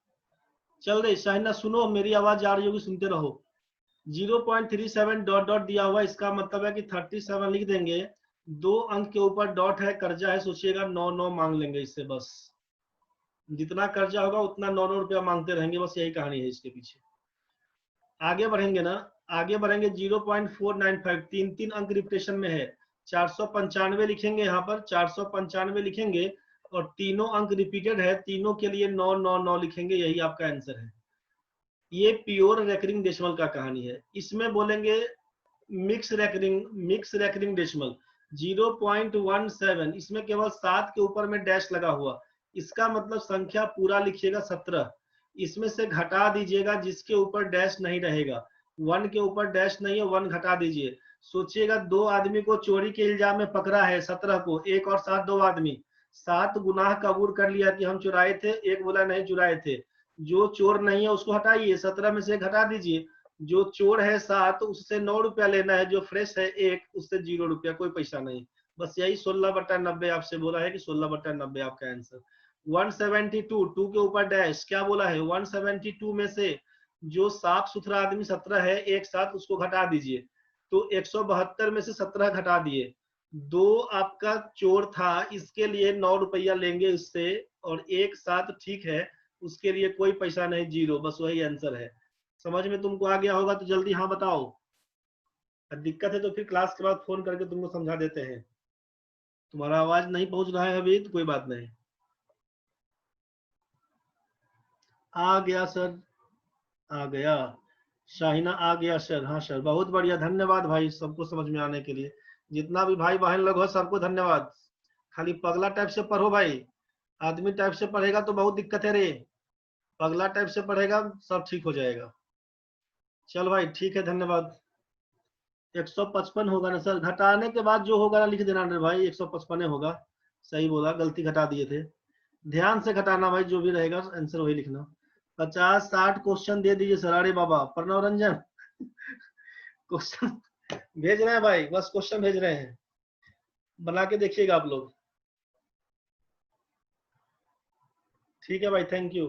चल रही शाहिना सुनो, मेरी आवाज जा रही होगी, सुनते रहो। 0.37 डॉट डॉट दिया हुआ, इसका मतलब है कि 37 लिख देंगे, 2 अंक के ऊपर डॉट है, कर्जा है, सोचिएगा 9 मांग लेंगे इससे, बस जितना कर्जा होगा उतना 9 रुपया मांगते रहेंगे, बस यही कहानी है इसके पीछे। आगे बढ़ेंगे ना, आगे बढ़ेंगे 0.495, 3 अंक रिपीटेशन में है, 495 लिखेंगे, यहाँ पर 495 लिखेंगे और तीनों अंक रिपीटेड है, तीनों के लिए 9 लिखेंगे, यही आपका आंसर है। ये प्योर रेकरिंग डेसिमल का कहानी है। इसमें बोलेंगे मिक्स रेकरिंग डेसिमल 0.17, इसमें केवल 7 के ऊपर में डैश लगा हुआ, इसका मतलब संख्या पूरा लिखिएगा 17, इसमें से घटा दीजिएगा जिसके ऊपर डैश नहीं रहेगा। 1 के ऊपर डैश नहीं है, 1 घटा दीजिए। सोचिएगा 2 आदमी को चोरी के इल्जाम में पकड़ा है, 17 को, 1 और 7 2 आदमी, 7 गुनाह कबूल कर लिया कि हम चुराए थे, 1 बोला नहीं चुराए थे। जो चोर नहीं है उसको हटाइए, 17 में से घटा दीजिए, जो चोर है 7 उससे 9 रुपया लेना है, जो फ्रेश है 1 उससे 0 रुपया, कोई पैसा नहीं। बस यही 16/90 आपसे बोला है कि 16/90 आपका आंसर। 172 2 के ऊपर डैश, क्या बोला है 172 में से जो साफ सुथरा आदमी 17 है एक साथ उसको घटा दीजिए। तो 172 में से 17 घटा दिए। 2 आपका चोर था, इसके लिए 9 रुपया लेंगे उससे, और एक साथ ठीक है उसके लिए कोई पैसा नहीं, 0, बस वही आंसर है। समझ में तुमको आ गया होगा तो जल्दी हाँ बताओ। दिक्कत है तो फिर क्लास के बाद फोन करके तुमको समझा देते हैं। तुम्हारा आवाज नहीं पहुंच रहा है अभी तो कोई बात नहीं। आ गया सर, आ गया। शाहिना आ गया सर, हाँ सर, बहुत बढ़िया, धन्यवाद भाई सबको समझ में आने के लिए। जितना भी भाई बहन लोग हो सबको धन्यवाद। खाली पगला टाइप से पढ़ो भाई, आदमी टाइप से पढ़ेगा तो बहुत दिक्कत है रे, पगला टाइप से पढ़ेगा सब ठीक हो जाएगा। चल भाई ठीक है, धन्यवाद। 155 होगा ना सर, घटाने के बाद जो होगा ना लिख देना रे भाई, 155 होगा। सही बोला, गलती घटा दिए थे, ध्यान से घटाना भाई, जो भी रहेगा आंसर वही लिखना। 50-60 क्वेश्चन दे दीजिए सर। अरे बाबा प्रणव रंजन क्वेश्चन भेज रहे हैं भाई, बस क्वेश्चन भेज रहे हैं, बना के देखिएगा आप लोग। ठीक है भाई, थैंक यू।